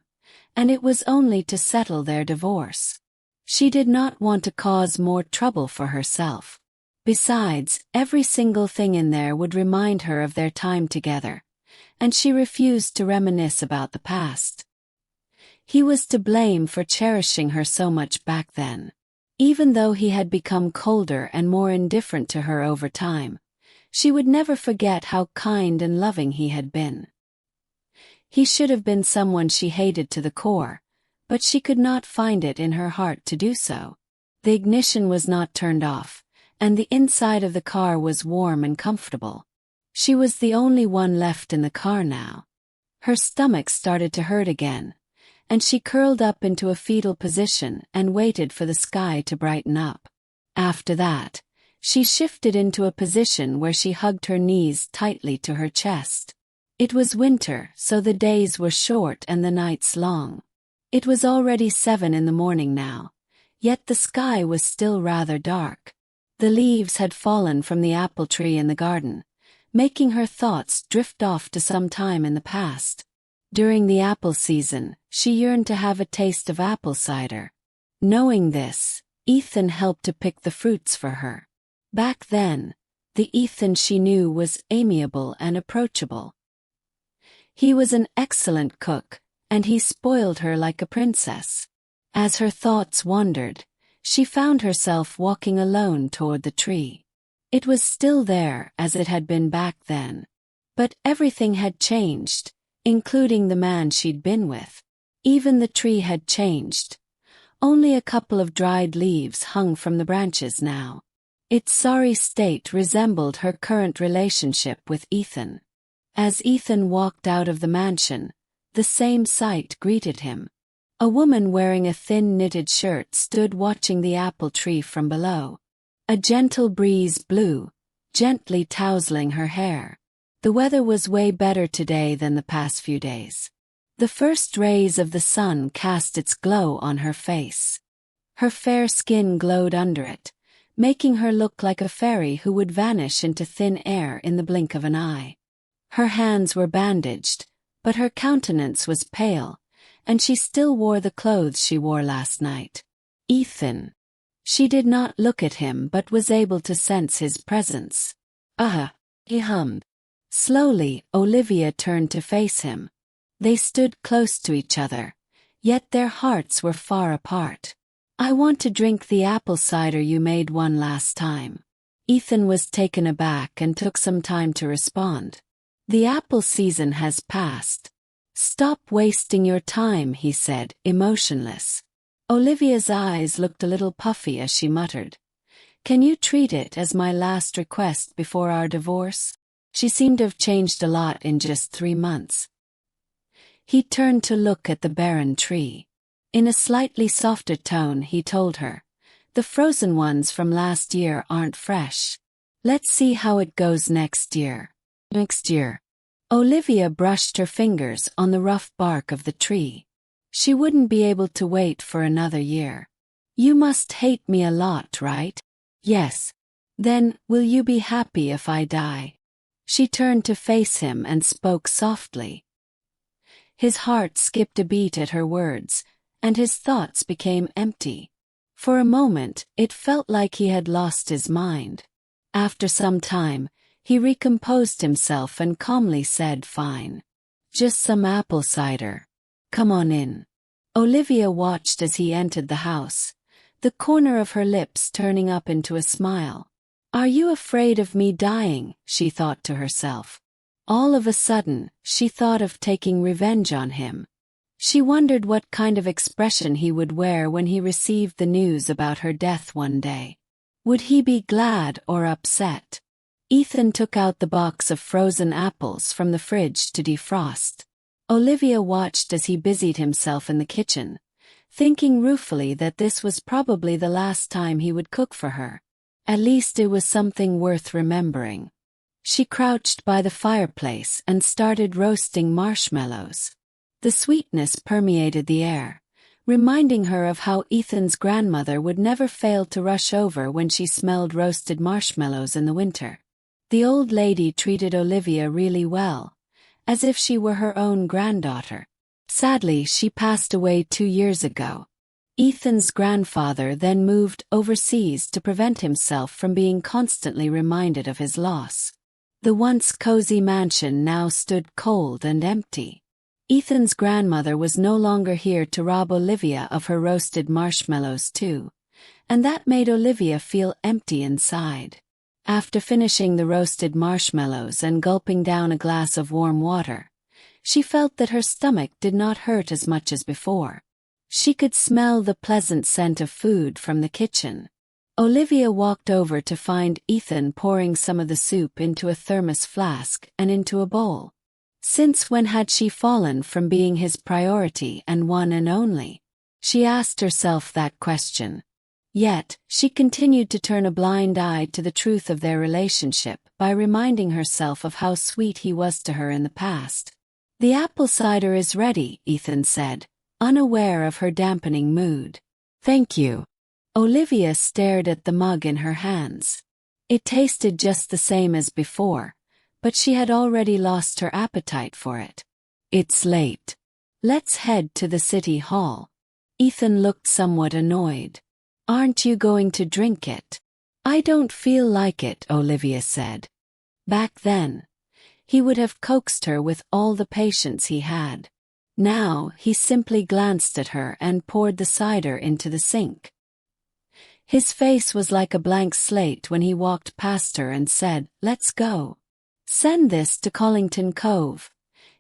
and it was only to settle their divorce. She did not want to cause more trouble for herself. Besides, every single thing in there would remind her of their time together, and she refused to reminisce about the past. He was to blame for cherishing her so much back then. Even though he had become colder and more indifferent to her over time, she would never forget how kind and loving he had been. He should have been someone she hated to the core, but she could not find it in her heart to do so. The ignition was not turned off, and the inside of the car was warm and comfortable. She was the only one left in the car now. Her stomach started to hurt again, and she curled up into a fetal position and waited for the sky to brighten up. After that, she shifted into a position where she hugged her knees tightly to her chest. It was winter, so the days were short and the nights long. It was already 7 in the morning now, yet the sky was still rather dark. The leaves had fallen from the apple tree in the garden, making her thoughts drift off to some time in the past. During the apple season, she yearned to have a taste of apple cider. Knowing this, Ethan helped to pick the fruits for her. Back then, the Ethan she knew was amiable and approachable. He was an excellent cook, and he spoiled her like a princess. As her thoughts wandered, she found herself walking alone toward the tree. It was still there as it had been back then. But everything had changed, including the man she'd been with. Even the tree had changed. Only a couple of dried leaves hung from the branches now. Its sorry state resembled her current relationship with Ethan. As Ethan walked out of the mansion, the same sight greeted him. A woman wearing a thin knitted shirt stood watching the apple tree from below. A gentle breeze blew, gently tousling her hair. The weather was way better today than the past few days. The first rays of the sun cast its glow on her face. Her fair skin glowed under it, making her look like a fairy who would vanish into thin air in the blink of an eye. Her hands were bandaged, but her countenance was pale, and she still wore the clothes she wore last night. Ethan. She did not look at him but was able to sense his presence. He hummed. Slowly, Olivia turned to face him. They stood close to each other, yet their hearts were far apart. I want to drink the apple cider you made one last time. Ethan was taken aback and took some time to respond. The apple season has passed. Stop wasting your time, he said, emotionless. Olivia's eyes looked a little puffy as she muttered, Can you treat it as my last request before our divorce? She seemed to have changed a lot in just 3 months. He turned to look at the barren tree. In a slightly softer tone he told her, "The frozen ones from last year aren't fresh. Let's see how it goes next year." Next year. Olivia brushed her fingers on the rough bark of the tree. She wouldn't be able to wait for another year. "You must hate me a lot, right?" "Yes." "Then, will you be happy if I die?" She turned to face him and spoke softly. His heart skipped a beat at her words, and his thoughts became empty. For a moment, it felt like he had lost his mind. After some time, he recomposed himself and calmly said, "Fine. Just some apple cider. Come on in." Olivia watched as he entered the house, the corner of her lips turning up into a smile. "Are you afraid of me dying?" she thought to herself. All of a sudden, she thought of taking revenge on him. She wondered what kind of expression he would wear when he received the news about her death one day. Would he be glad or upset? Ethan took out the box of frozen apples from the fridge to defrost. Olivia watched as he busied himself in the kitchen, thinking ruefully that this was probably the last time he would cook for her. At least it was something worth remembering. She crouched by the fireplace and started roasting marshmallows. The sweetness permeated the air, reminding her of how Ethan's grandmother would never fail to rush over when she smelled roasted marshmallows in the winter. The old lady treated Olivia really well, as if she were her own granddaughter. Sadly, she passed away 2 years ago. Ethan's grandfather then moved overseas to prevent himself from being constantly reminded of his loss. The once cozy mansion now stood cold and empty. Ethan's grandmother was no longer here to rob Olivia of her roasted marshmallows too, and that made Olivia feel empty inside. After finishing the roasted marshmallows and gulping down a glass of warm water, she felt that her stomach did not hurt as much as before. She could smell the pleasant scent of food from the kitchen. Olivia walked over to find Ethan pouring some of the soup into a thermos flask and into a bowl. Since when had she fallen from being his priority and one and only? She asked herself that question. Yet, she continued to turn a blind eye to the truth of their relationship by reminding herself of how sweet he was to her in the past. "The apple cider is ready," Ethan said, unaware of her dampening mood. "Thank you." Olivia stared at the mug in her hands. It tasted just the same as before, but she had already lost her appetite for it. "It's late. Let's head to the city hall." Ethan looked somewhat annoyed. "Aren't you going to drink it?" "I don't feel like it," Olivia said. Back then, he would have coaxed her with all the patience he had. Now, he simply glanced at her and poured the cider into the sink. His face was like a blank slate when he walked past her and said, "Let's go." "Send this to Collington Cove,"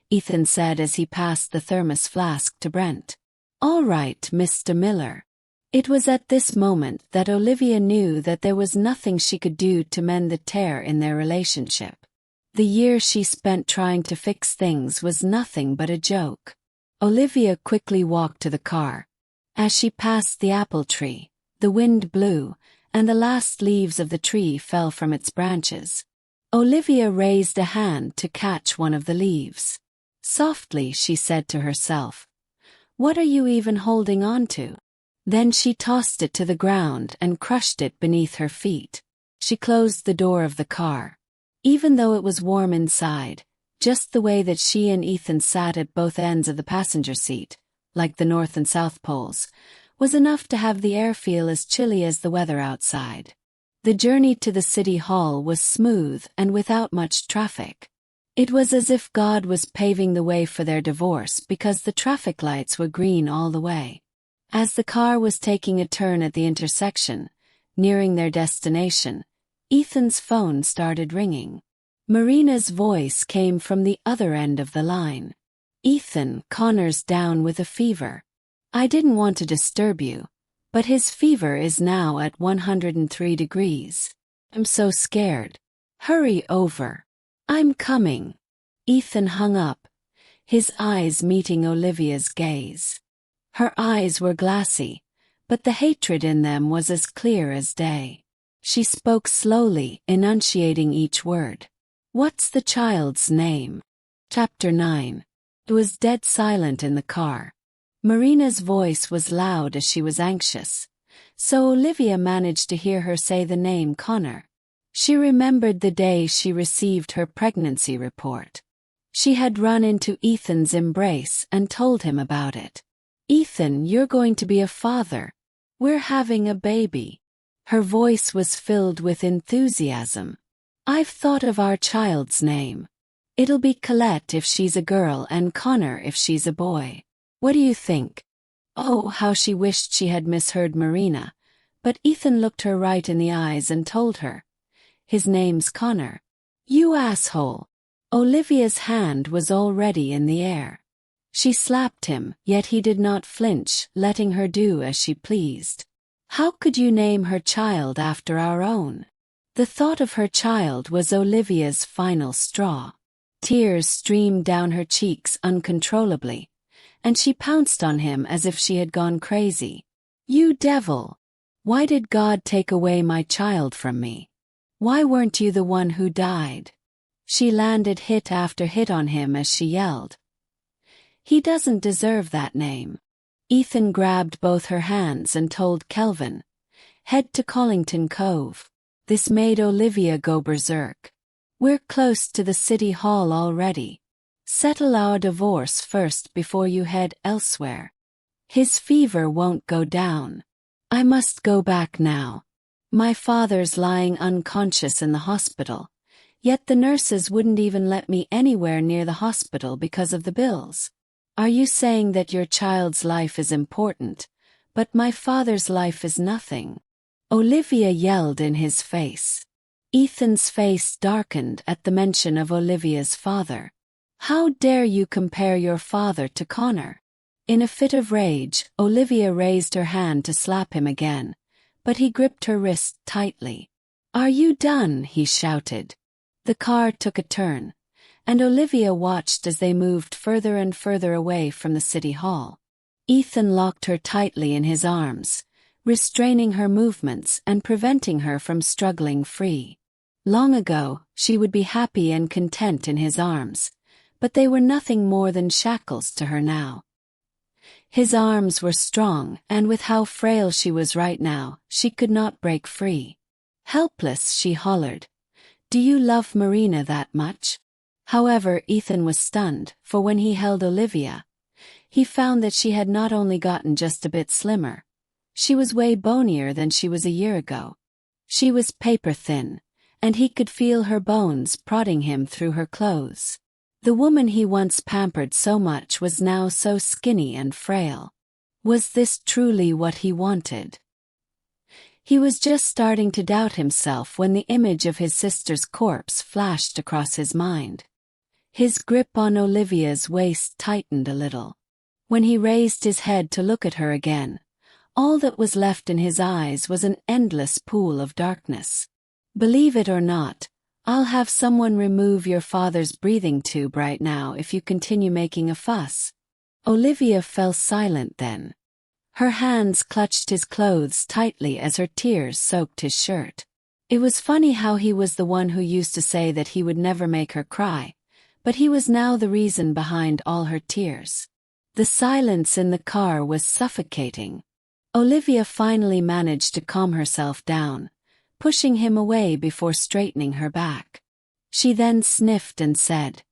Ethan said as he passed the thermos flask to Brent. "All right, Mr. Miller." It was at this moment that Olivia knew that there was nothing she could do to mend the tear in their relationship. The year she spent trying to fix things was nothing but a joke. Olivia quickly walked to the car. As she passed the apple tree, the wind blew, and the last leaves of the tree fell from its branches. Olivia raised a hand to catch one of the leaves. Softly, she said to herself, "What are you even holding on to?" Then she tossed it to the ground and crushed it beneath her feet. She closed the door of the car. Even though it was warm inside, just the way that she and Ethan sat at both ends of the passenger seat, like the North and South Poles, was enough to have the air feel as chilly as the weather outside. The journey to the city hall was smooth and without much traffic. It was as if God was paving the way for their divorce because the traffic lights were green all the way. As the car was taking a turn at the intersection, nearing their destination, Ethan's phone started ringing. Marina's voice came from the other end of the line. "Ethan, Connor's down with a fever. I didn't want to disturb you, But his fever is now at 103 degrees. I'm so scared. Hurry over. I'm coming. Ethan hung up, his eyes meeting Olivia's gaze. Her eyes were glassy, but the hatred in them was as clear as day. She spoke slowly, enunciating each word. What's the child's name? Chapter 9. It was dead silent in the car. Marina's voice was loud as she was anxious, so Olivia managed to hear her say the name Connor. She remembered the day she received her pregnancy report. She had run into Ethan's embrace and told him about it. Ethan, you're going to be a father. We're having a baby. Her voice was filled with enthusiasm. I've thought of our child's name. It'll be Colette if she's a girl and Connor if she's a boy. What do you think? Oh, how she wished she had misheard Marina, but Ethan looked her right in the eyes and told her. His name's Connor. You asshole. Olivia's hand was already in the air. She slapped him, yet he did not flinch, letting her do as she pleased. How could you name her child after our own? The thought of her child was Olivia's final straw. Tears streamed down her cheeks uncontrollably, and she pounced on him as if she had gone crazy. You devil! Why did God take away my child from me? Why weren't you the one who died? She landed hit after hit on him as she yelled. He doesn't deserve that name. Ethan grabbed both her hands and told Kelvin, head to Collington Cove. This made Olivia go berserk. We're close to the city hall already. Settle our divorce first before you head elsewhere. His fever won't go down. I must go back now. My father's lying unconscious in the hospital, yet the nurses wouldn't even let me anywhere near the hospital because of the bills. Are you saying that your child's life is important, but my father's life is nothing? Olivia yelled in his face. Ethan's face darkened at the mention of Olivia's father. How dare you compare your father to Connor? In a fit of rage, Olivia raised her hand to slap him again, but he gripped her wrist tightly. Are you done? He shouted. The car took a turn, and Olivia watched as they moved further and further away from the city hall. Ethan locked her tightly in his arms, restraining her movements and preventing her from struggling free. Long ago, she would be happy and content in his arms, but they were nothing more than shackles to her now. His arms were strong, and with how frail she was right now, she could not break free. Helpless, she hollered, "Do you love Marina that much?" However, Ethan was stunned, for when he held Olivia, he found that she had not only gotten just a bit slimmer, she was way bonier than she was a year ago. She was paper thin, and he could feel her bones prodding him through her clothes. The woman he once pampered so much was now so skinny and frail. Was this truly what he wanted? He was just starting to doubt himself when the image of his sister's corpse flashed across his mind. His grip on Olivia's waist tightened a little. When he raised his head to look at her again, all that was left in his eyes was an endless pool of darkness. Believe it or not, I'll have someone remove your father's breathing tube right now if you continue making a fuss. Olivia fell silent then. Her hands clutched his clothes tightly as her tears soaked his shirt. It was funny how he was the one who used to say that he would never make her cry, but he was now the reason behind all her tears. The silence in the car was suffocating. Olivia finally managed to calm herself down, pushing him away before straightening her back. She then sniffed and said,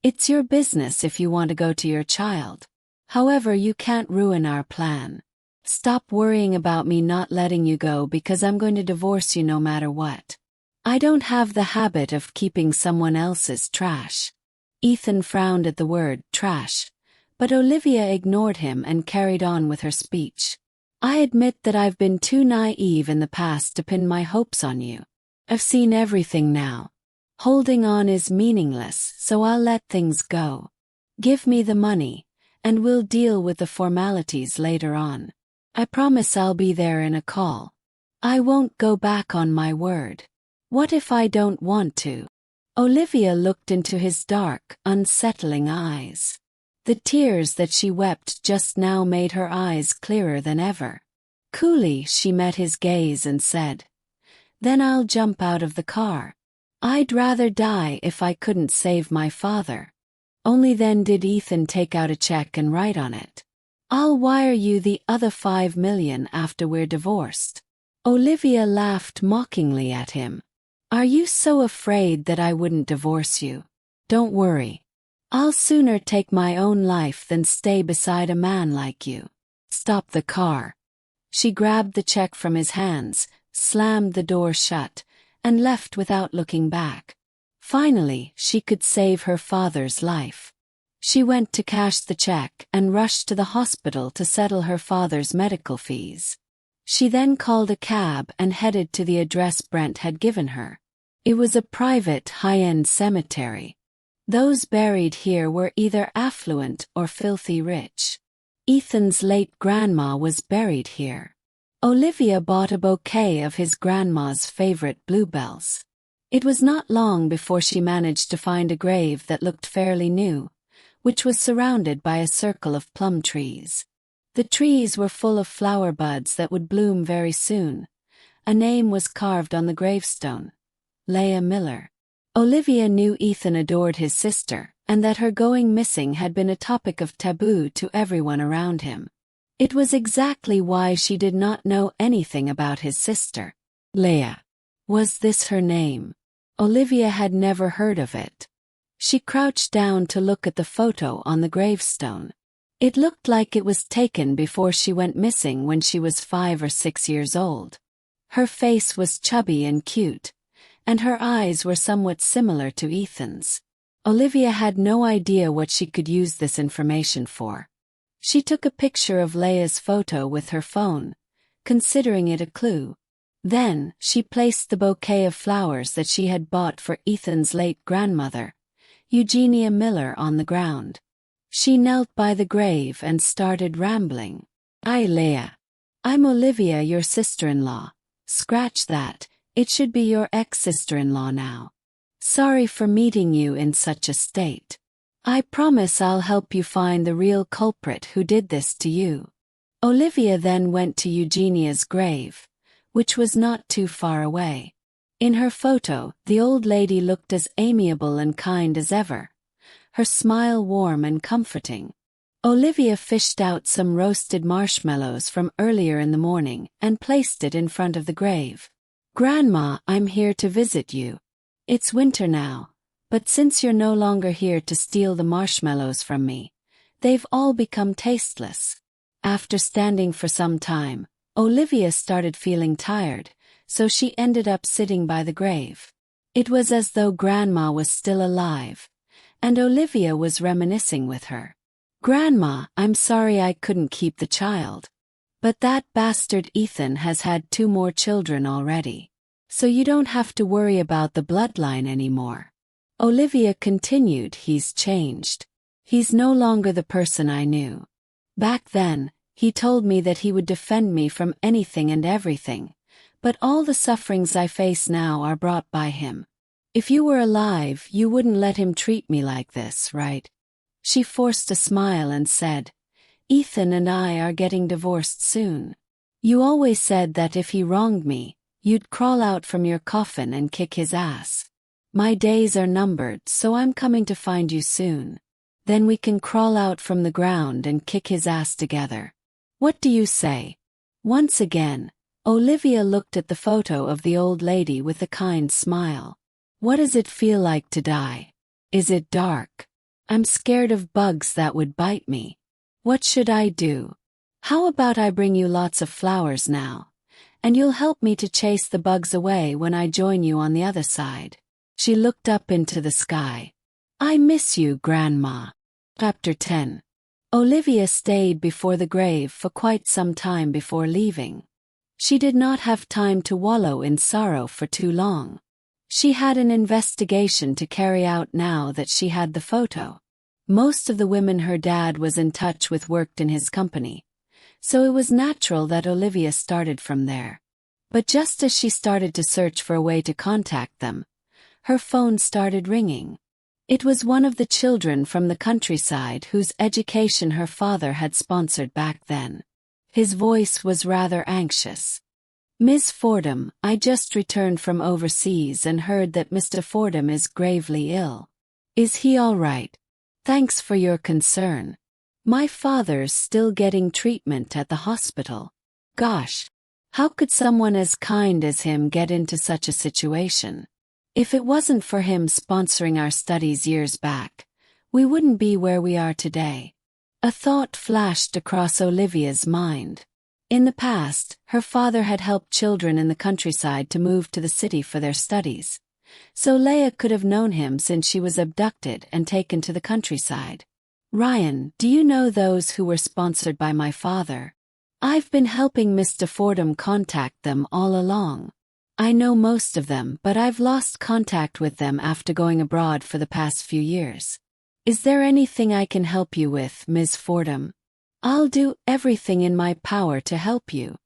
"It's your business if you want to go to your child. However, you can't ruin our plan. Stop worrying about me not letting you go because I'm going to divorce you no matter what. I don't have the habit of keeping someone else's trash." Ethan frowned at the word trash, but Olivia ignored him and carried on with her speech. "I admit that I've been too naive in the past to pin my hopes on you. I've seen everything now. Holding on is meaningless, so I'll let things go. Give me the money, and we'll deal with the formalities later on." I promise I'll be there in a call. I won't go back on my word. What if I don't want to? Olivia looked into his dark, unsettling eyes. The tears that she wept just now made her eyes clearer than ever. Coolly she met his gaze and said, "Then I'll jump out of the car. I'd rather die if I couldn't save my father." Only then did Ethan take out a check and write on it, "I'll wire you the other $5 million after we're divorced." Olivia laughed mockingly at him. "Are you so afraid that I wouldn't divorce you? Don't worry. I'll sooner take my own life than stay beside a man like you." "Stop the car." She grabbed the check from his hands, slammed the door shut, and left without looking back. Finally, she could save her father's life. She went to cash the check and rushed to the hospital to settle her father's medical fees. She then called a cab and headed to the address Brent had given her. It was a private, high-end cemetery. Those buried here were either affluent or filthy rich. Ethan's late grandma was buried here. Olivia bought a bouquet of his grandma's favorite bluebells. It was not long before she managed to find a grave that looked fairly new, which was surrounded by a circle of plum trees. The trees were full of flower buds that would bloom very soon. A name was carved on the gravestone: Leah Miller. Olivia knew Ethan adored his sister, and that her going missing had been a topic of taboo to everyone around him. It was exactly why she did not know anything about his sister. Leah. Was this her name? Olivia had never heard of it. She crouched down to look at the photo on the gravestone. It looked like it was taken before she went missing when she was 5 or 6 years old. Her face was chubby and cute, and her eyes were somewhat similar to Ethan's. Olivia had no idea what she could use this information for. She took a picture of Leah's photo with her phone, considering it a clue. Then, she placed the bouquet of flowers that she had bought for Ethan's late grandmother, Eugenia Miller, on the ground. She knelt by the grave and started rambling. Leah. I'm Olivia, your sister-in-law. Scratch that, it should be your ex-sister-in-law now. Sorry for meeting you in such a state. I promise I'll help you find the real culprit who did this to you." Olivia then went to Eugenia's grave, which was not too far away. In her photo, the old lady looked as amiable and kind as ever, her smile warm and comforting. Olivia fished out some roasted marshmallows from earlier in the morning and placed it in front of the grave. "Grandma, I'm here to visit you. It's winter now, but since you're no longer here to steal the marshmallows from me, they've all become tasteless." After standing for some time, Olivia started feeling tired, so she ended up sitting by the grave. It was as though Grandma was still alive, and Olivia was reminiscing with her. "Grandma, I'm sorry I couldn't keep the child. But that bastard Ethan has had 2 more children already. So you don't have to worry about the bloodline anymore." Olivia continued, "He's changed. He's no longer the person I knew. Back then, he told me that he would defend me from anything and everything, but all the sufferings I face now are brought by him. If you were alive, you wouldn't let him treat me like this, right?" She forced a smile and said, "Ethan and I are getting divorced soon. You always said that if he wronged me, you'd crawl out from your coffin and kick his ass. My days are numbered, so I'm coming to find you soon. Then we can crawl out from the ground and kick his ass together. What do you say?" Once again, Olivia looked at the photo of the old lady with a kind smile. "What does it feel like to die? Is it dark? I'm scared of bugs that would bite me. What should I do? How about I bring you lots of flowers now, and you'll help me to chase the bugs away when I join you on the other side?" She looked up into the sky. "I miss you, Grandma." Chapter 10. Olivia stayed before the grave for quite some time before leaving. She did not have time to wallow in sorrow for too long. She had an investigation to carry out now that she had the photo. Most of the women her dad was in touch with worked in his company, so it was natural that Olivia started from there. But just as she started to search for a way to contact them, her phone started ringing. It was one of the children from the countryside whose education her father had sponsored back then. His voice was rather anxious. "Miss Fordham, I just returned from overseas and heard that Mr. Fordham is gravely ill. Is he all right? Thanks for your concern. My father's still getting treatment at the hospital. Gosh, how could someone as kind as him get into such a situation? If it wasn't for him sponsoring our studies years back, we wouldn't be where we are today." A thought flashed across Olivia's mind. In the past, her father had helped children in the countryside to move to the city for their studies. So Leia could have known him since she was abducted and taken to the countryside. "Ryan, do you know those who were sponsored by my father? I've been helping Mr. Fordham contact them all along. I know most of them, but I've lost contact with them after going abroad for the past few years. Is there anything I can help you with, Ms. Fordham? I'll do everything in my power to help you."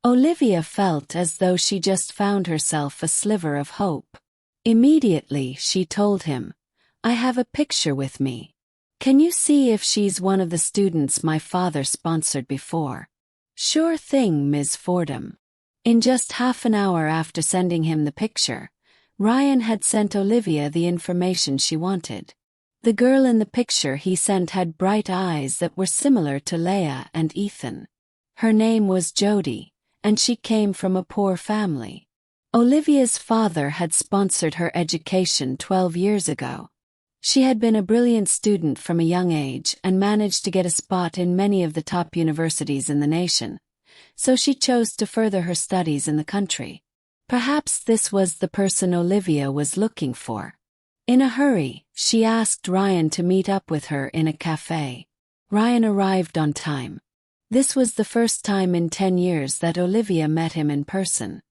Olivia felt as though she just found herself a sliver of hope. Immediately, she told him, "I have a picture with me. Can you see if she's one of the students my father sponsored before?" "Sure thing, Ms. Fordham." In just half an hour after sending him the picture, Ryan had sent Olivia the information she wanted. The girl in the picture he sent had bright eyes that were similar to Leia and Ethan. Her name was Jody, and she came from a poor family. Olivia's father had sponsored her education 12 years ago. She had been a brilliant student from a young age and managed to get a spot in many of the top universities in the nation, so she chose to further her studies in the country. Perhaps this was the person Olivia was looking for. In a hurry, she asked Ryan to meet up with her in a cafe. Ryan arrived on time. This was the first time in 10 years that Olivia met him in person.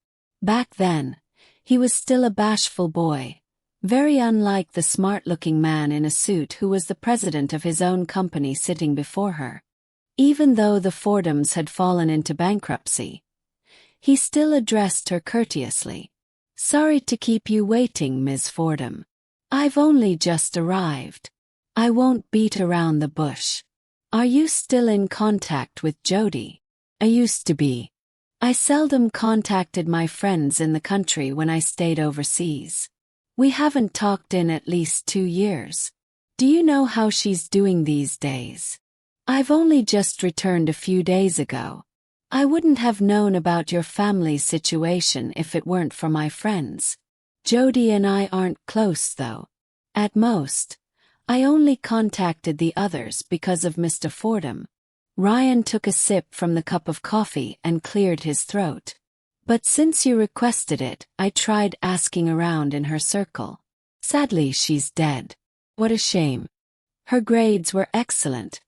Back then, he was still a bashful boy, very unlike the smart-looking man in a suit who was the president of his own company sitting before her. Even though the Fordhams had fallen into bankruptcy, he still addressed her courteously. "Sorry to keep you waiting, Ms. Fordham. I've only just arrived. I won't beat around the bush. Are you still in contact with Jody?" "I used to be. I seldom contacted my friends in the country when I stayed overseas. We haven't talked in at least 2 years. Do you know how she's doing these days? I've only just returned a few days ago. I wouldn't have known about your family's situation if it weren't for my friends. Jody and I aren't close though. At most, I only contacted the others because of Mr. Fordham." Ryan took a sip from the cup of coffee and cleared his throat. "But since you requested it, I tried asking around in her circle. Sadly, she's dead. What a shame. Her grades were excellent,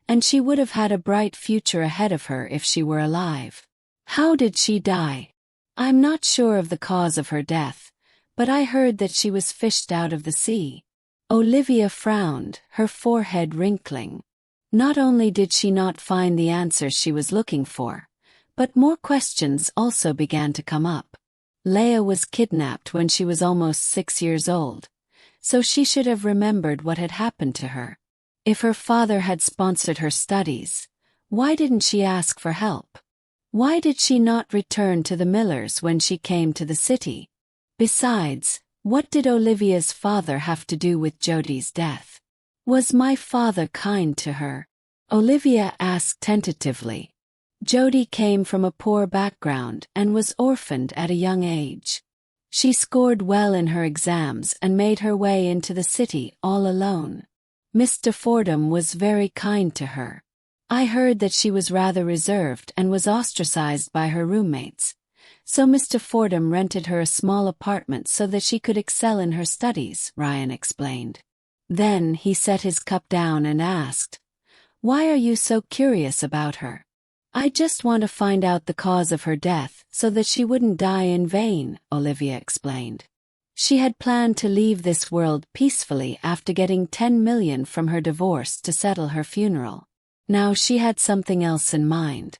and she would have had a bright future ahead of her if she were alive." "How did she die?" "I'm not sure of the cause of her death, but I heard that she was fished out of the sea." Olivia frowned, her forehead wrinkling. Not only did she not find the answers she was looking for, but more questions also began to come up. Leia was kidnapped when she was almost 6 years old, so she should have remembered what had happened to her. If her father had sponsored her studies, why didn't she ask for help? Why did she not return to the Millers when she came to the city? Besides, what did Olivia's father have to do with Jody's death? Was my father kind to her? Olivia asked tentatively. Jody came from a poor background and was orphaned at a young age. She scored well in her exams and made her way into the city all alone. Mr. Fordham was very kind to her. I heard that she was rather reserved and was ostracized by her roommates. So Mr. Fordham rented her a small apartment so that she could excel in her studies, Ryan explained. Then he set his cup down and asked, "Why are you so curious about her?" "I just want to find out the cause of her death so that she wouldn't die in vain," Olivia explained. She had planned to leave this world peacefully after getting 10 million from her divorce to settle her funeral. Now she had something else in mind.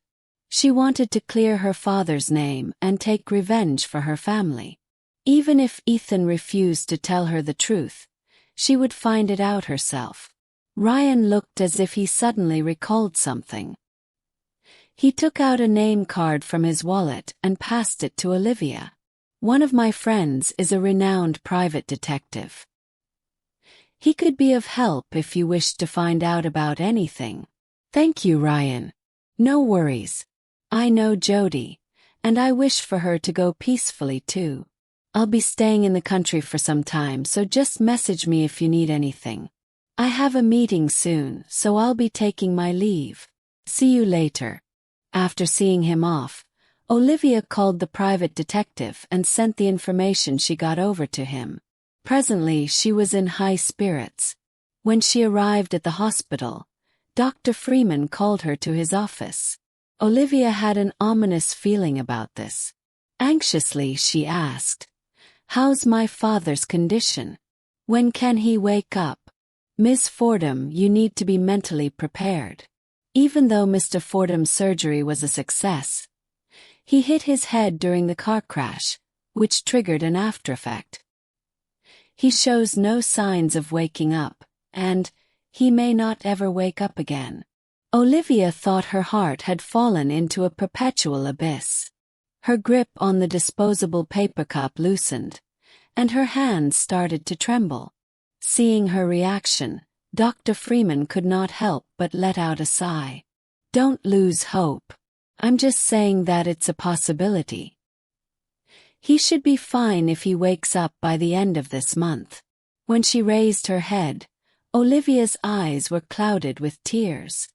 She wanted to clear her father's name and take revenge for her family. Even if Ethan refused to tell her the truth, she would find it out herself. Ryan looked as if he suddenly recalled something. He took out a name card from his wallet and passed it to Olivia. "One of my friends is a renowned private detective. He could be of help if you wished to find out about anything." "Thank you, Ryan. No worries. I know Jody, and I wish for her to go peacefully too. I'll be staying in the country for some time, so just message me if you need anything. I have a meeting soon, so I'll be taking my leave. See you later." After seeing him off, Olivia called the private detective and sent the information she got over to him. Presently she was in high spirits. When she arrived at the hospital, Dr. Freeman called her to his office. Olivia had an ominous feeling about this. Anxiously she asked, "How's my father's condition? When can he wake up?" "Miss Fordham, you need to be mentally prepared. Even though Mr. Fordham's surgery was a success, he hit his head during the car crash, which triggered an aftereffect. He shows no signs of waking up, and he may not ever wake up again." Olivia thought her heart had fallen into a perpetual abyss. Her grip on the disposable paper cup loosened, and her hands started to tremble. Seeing her reaction, Dr. Freeman could not help but let out a sigh. "Don't lose hope. I'm just saying that it's a possibility. He should be fine if he wakes up by the end of this month." When she raised her head, Olivia's eyes were clouded with tears.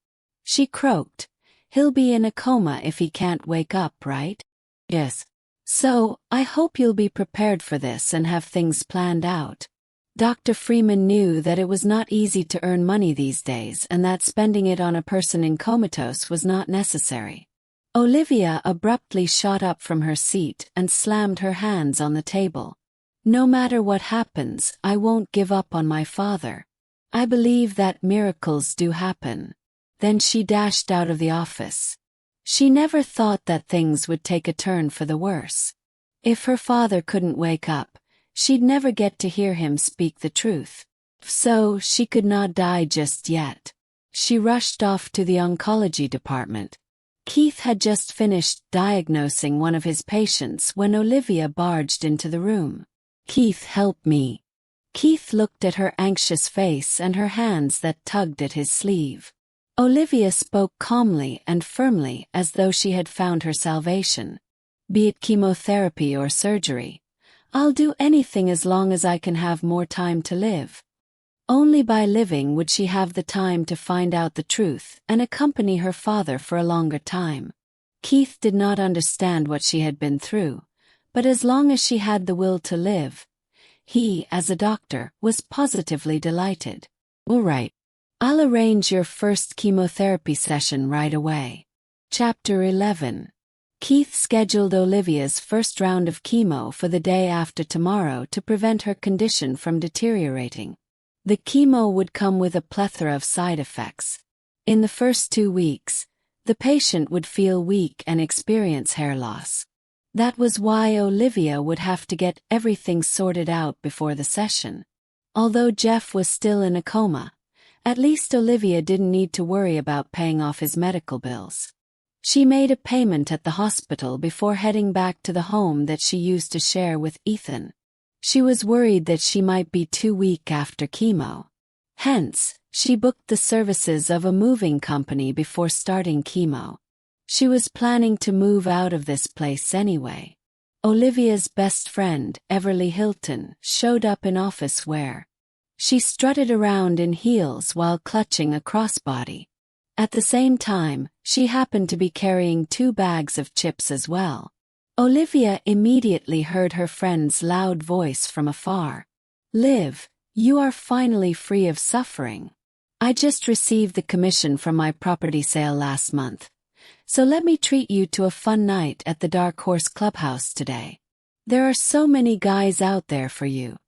She croaked, "He'll be in a coma if he can't wake up, right?" "Yes. So, I hope you'll be prepared for this and have things planned out." Dr. Freeman knew that it was not easy to earn money these days and that spending it on a person in comatose was not necessary. Olivia abruptly shot up from her seat and slammed her hands on the table. "No matter what happens, I won't give up on my father. I believe that miracles do happen." Then she dashed out of the office. She never thought that things would take a turn for the worse. If her father couldn't wake up, she'd never get to hear him speak the truth. So she could not die just yet. She rushed off to the oncology department. Keith had just finished diagnosing one of his patients when Olivia barged into the room. "Keith, help me." Keith looked at her anxious face and her hands that tugged at his sleeve. Olivia spoke calmly and firmly as though she had found her salvation. "Be it chemotherapy or surgery, I'll do anything as long as I can have more time to live." Only by living would she have the time to find out the truth and accompany her father for a longer time. Keith did not understand what she had been through, but as long as she had the will to live, he, as a doctor, was positively delighted. "All right. I'll arrange your first chemotherapy session right away." Chapter 11. Keith scheduled Olivia's first round of chemo for the day after tomorrow to prevent her condition from deteriorating. The chemo would come with a plethora of side effects. In the first 2 weeks, the patient would feel weak and experience hair loss. That was why Olivia would have to get everything sorted out before the session. Although Jeff was still in a coma, at least Olivia didn't need to worry about paying off his medical bills. She made a payment at the hospital before heading back to the home that she used to share with Ethan. She was worried that she might be too weak after chemo. Hence, she booked the services of a moving company before starting chemo. She was planning to move out of this place anyway. Olivia's best friend, Everly Hilton, showed up in office wear. She strutted around in heels while clutching a crossbody. At the same time, she happened to be carrying 2 bags of chips as well. Olivia immediately heard her friend's loud voice from afar. "Liv, you are finally free of suffering. I just received the commission from my property sale last month, so let me treat you to a fun night at the Dark Horse Clubhouse today. There are so many guys out there for you."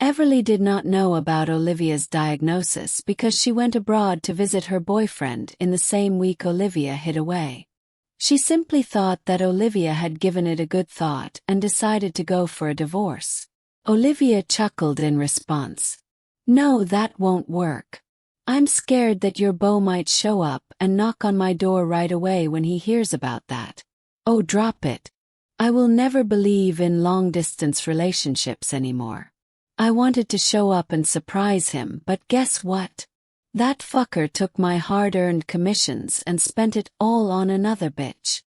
Everly did not know about Olivia's diagnosis because she went abroad to visit her boyfriend in the same week Olivia hid away. She simply thought that Olivia had given it a good thought and decided to go for a divorce. Olivia chuckled in response. No, that won't work. I'm scared that your beau might show up and knock on my door right away when he hears about that. Oh, drop it. I will never believe in long-distance relationships anymore. I wanted to show up and surprise him, but guess what? That fucker took my hard-earned commissions and spent it all on another bitch.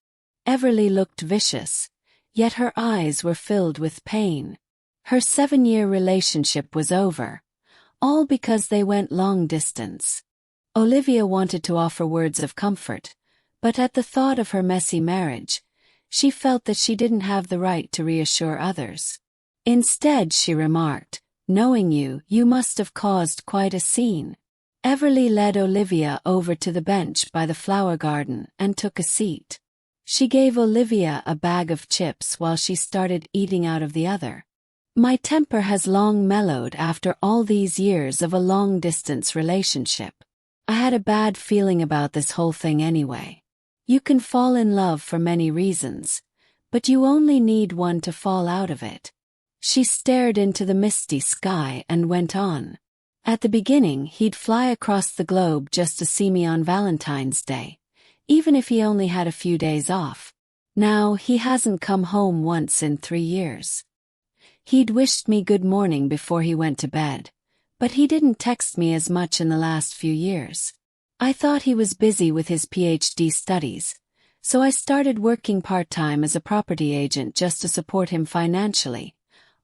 Everly looked vicious, yet her eyes were filled with pain. Her 7-year relationship was over, all because they went long distance. Olivia wanted to offer words of comfort, but at the thought of her messy marriage, she felt that she didn't have the right to reassure others. Instead, she remarked, knowing you, you must have caused quite a scene. Everly led Olivia over to the bench by the flower garden and took a seat. She gave Olivia a bag of chips while she started eating out of the other. My temper has long mellowed after all these years of a long-distance relationship. I had a bad feeling about this whole thing anyway. You can fall in love for many reasons, but you only need one to fall out of it. She stared into the misty sky and went on. At the beginning, he'd fly across the globe just to see me on Valentine's Day, even if he only had a few days off. Now, he hasn't come home once in 3 years. He'd wished me good morning before he went to bed, but he didn't text me as much in the last few years. I thought he was busy with his PhD studies, so I started working part-time as a property agent just to support him financially,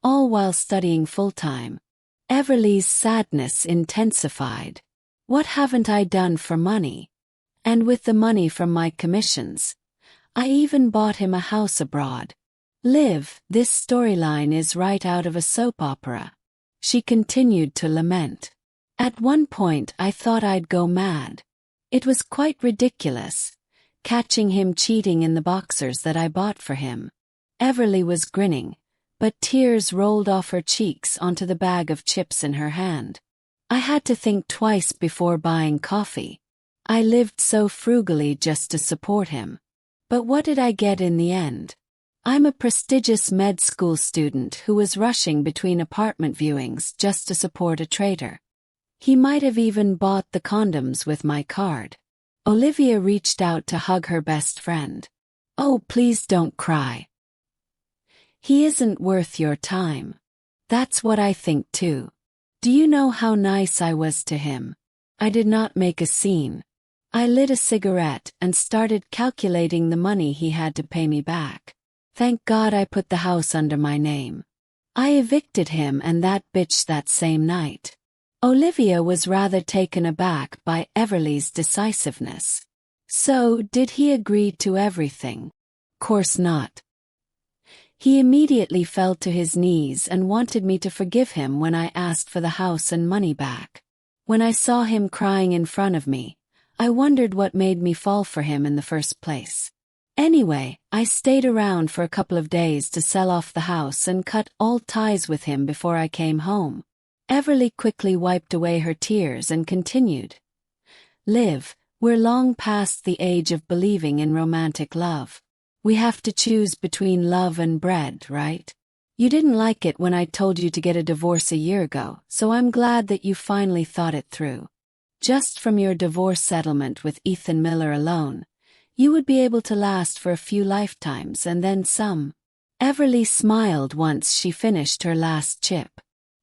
all while studying full-time. Everly's sadness intensified. What haven't I done for money? And with the money from my commissions, I even bought him a house abroad. Liv, this storyline is right out of a soap opera. She continued to lament. At one point I thought I'd go mad. It was quite ridiculous, catching him cheating in the boxers that I bought for him. Everly was grinning, but tears rolled off her cheeks onto the bag of chips in her hand. I had to think twice before buying coffee. I lived so frugally just to support him. But what did I get in the end? I'm a prestigious med school student who was rushing between apartment viewings just to support a traitor. He might have even bought the condoms with my card. Olivia reached out to hug her best friend. Oh, please don't cry. He isn't worth your time. That's what I think too. Do you know how nice I was to him? I did not make a scene. I lit a cigarette and started calculating the money he had to pay me back. Thank God I put the house under my name. I evicted him and that bitch that same night. Olivia was rather taken aback by Everly's decisiveness. So, did he agree to everything? Course not. He immediately fell to his knees and wanted me to forgive him when I asked for the house and money back. When I saw him crying in front of me, I wondered what made me fall for him in the first place. Anyway, I stayed around for a couple of days to sell off the house and cut all ties with him before I came home. Everly quickly wiped away her tears and continued. Liv, we're long past the age of believing in romantic love. We have to choose between love and bread, right? You didn't like it when I told you to get a divorce a year ago, so I'm glad that you finally thought it through. Just from your divorce settlement with Ethan Miller alone, you would be able to last for a few lifetimes and then some. Everly smiled once she finished her last chip.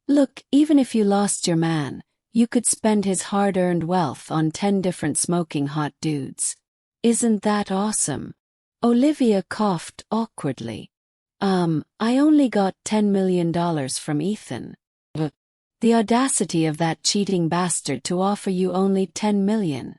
Look, even if you lost your man, you could spend his hard-earned wealth on 10 different smoking hot dudes. Isn't that awesome? Olivia coughed awkwardly. I only got $10 million from Ethan. The audacity of that cheating bastard to offer you only $10 million.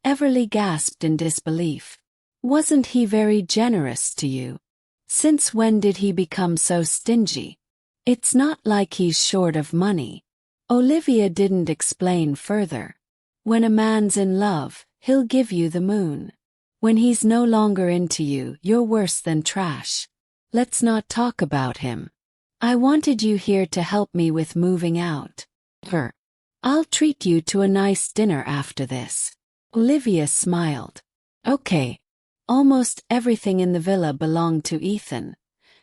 Everly gasped in disbelief. Wasn't he very generous to you? Since when did he become so stingy? It's not like he's short of money. Olivia didn't explain further. When a man's in love, he'll give you the moon. When he's no longer into you, you're worse than trash. Let's not talk about him. I wanted you here to help me with moving out. I'll treat you to a nice dinner after this. Olivia smiled. Okay. Almost everything in the villa belonged to Ethan,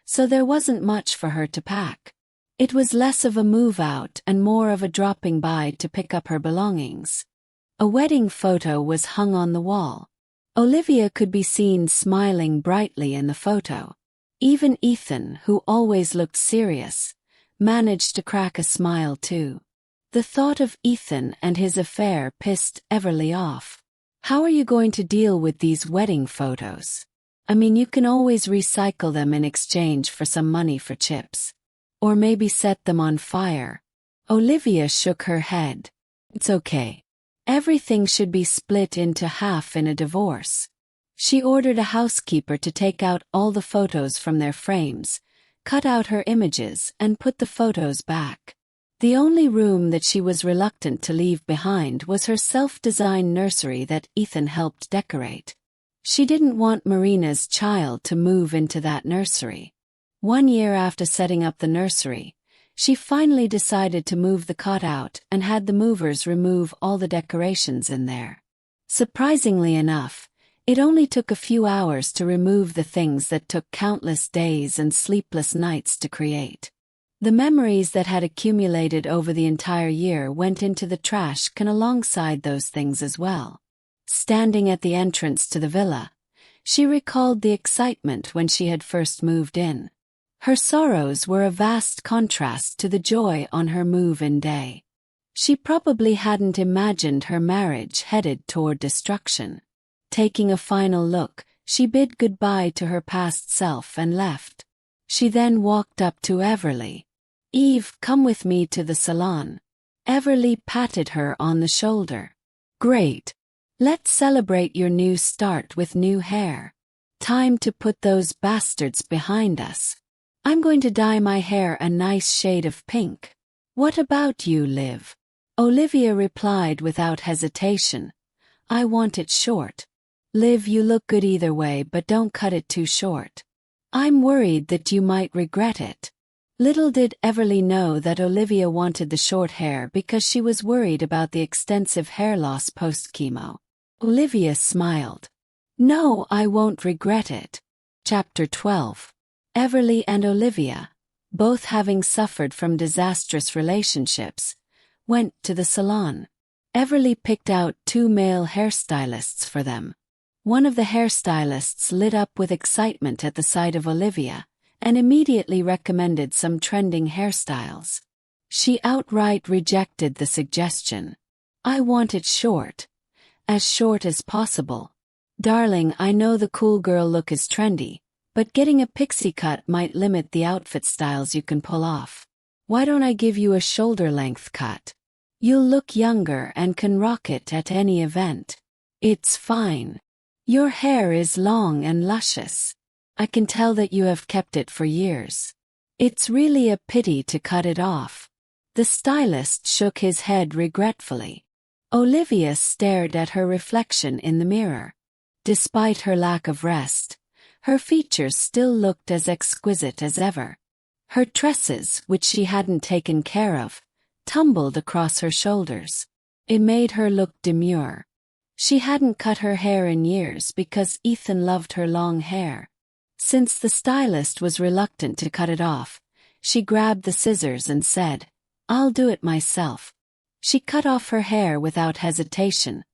so there wasn't much for her to pack. It was less of a move out and more of a dropping by to pick up her belongings. A wedding photo was hung on the wall. Olivia could be seen smiling brightly in the photo. Even Ethan, who always looked serious, managed to crack a smile too. The thought of Ethan and his affair pissed Everly off. How are you going to deal with these wedding photos? I mean, you can always recycle them in exchange for some money for chips. Or maybe set them on fire. Olivia shook her head. It's okay. Everything should be split into half in a divorce. She ordered a housekeeper to take out all the photos from their frames, cut out her images, and put the photos back. The only room that she was reluctant to leave behind was her self-designed nursery that Ethan helped decorate. She didn't want Marina's child to move into that nursery. 1 year after setting up the nursery, she finally decided to move the cot out and had the movers remove all the decorations in there. Surprisingly enough, it only took a few hours to remove the things that took countless days and sleepless nights to create. The memories that had accumulated over the entire year went into the trash can alongside those things as well. Standing at the entrance to the villa, she recalled the excitement when she had first moved in. Her sorrows were a vast contrast to the joy on her move-in day. She probably hadn't imagined her marriage headed toward destruction. Taking a final look, she bid goodbye to her past self and left. She then walked up to Everly. "Eve, come with me to the salon." Everly patted her on the shoulder. "Great. Let's celebrate your new start with new hair. Time to put those bastards behind us. I'm going to dye my hair a nice shade of pink. What about you, Liv?" Olivia replied without hesitation. "I want it short." "Liv, you look good either way, but don't cut it too short. I'm worried that you might regret it." Little did Everly know that Olivia wanted the short hair because she was worried about the extensive hair loss post-chemo. Olivia smiled. "No, I won't regret it." Chapter 12. Everly and Olivia, both having suffered from disastrous relationships, went to the salon. Everly picked out 2 male hairstylists for them. One of the hairstylists lit up with excitement at the sight of Olivia, and immediately recommended some trending hairstyles. She outright rejected the suggestion. "I want it short. As short as possible. Darling, I know the cool girl look is trendy, but getting a pixie cut might limit the outfit styles you can pull off. Why don't I give you a shoulder-length cut? You'll look younger and can rock it at any event. It's fine. Your hair is long and luscious. I can tell that you have kept it for years. It's really a pity to cut it off." The stylist shook his head regretfully. Olivia stared at her reflection in the mirror. Despite her lack of rest, her features still looked as exquisite as ever. Her tresses, which she hadn't taken care of, tumbled across her shoulders. It made her look demure. She hadn't cut her hair in years because Ethan loved her long hair. Since the stylist was reluctant to cut it off, she grabbed the scissors and said, "I'll do it myself." She cut off her hair without hesitation,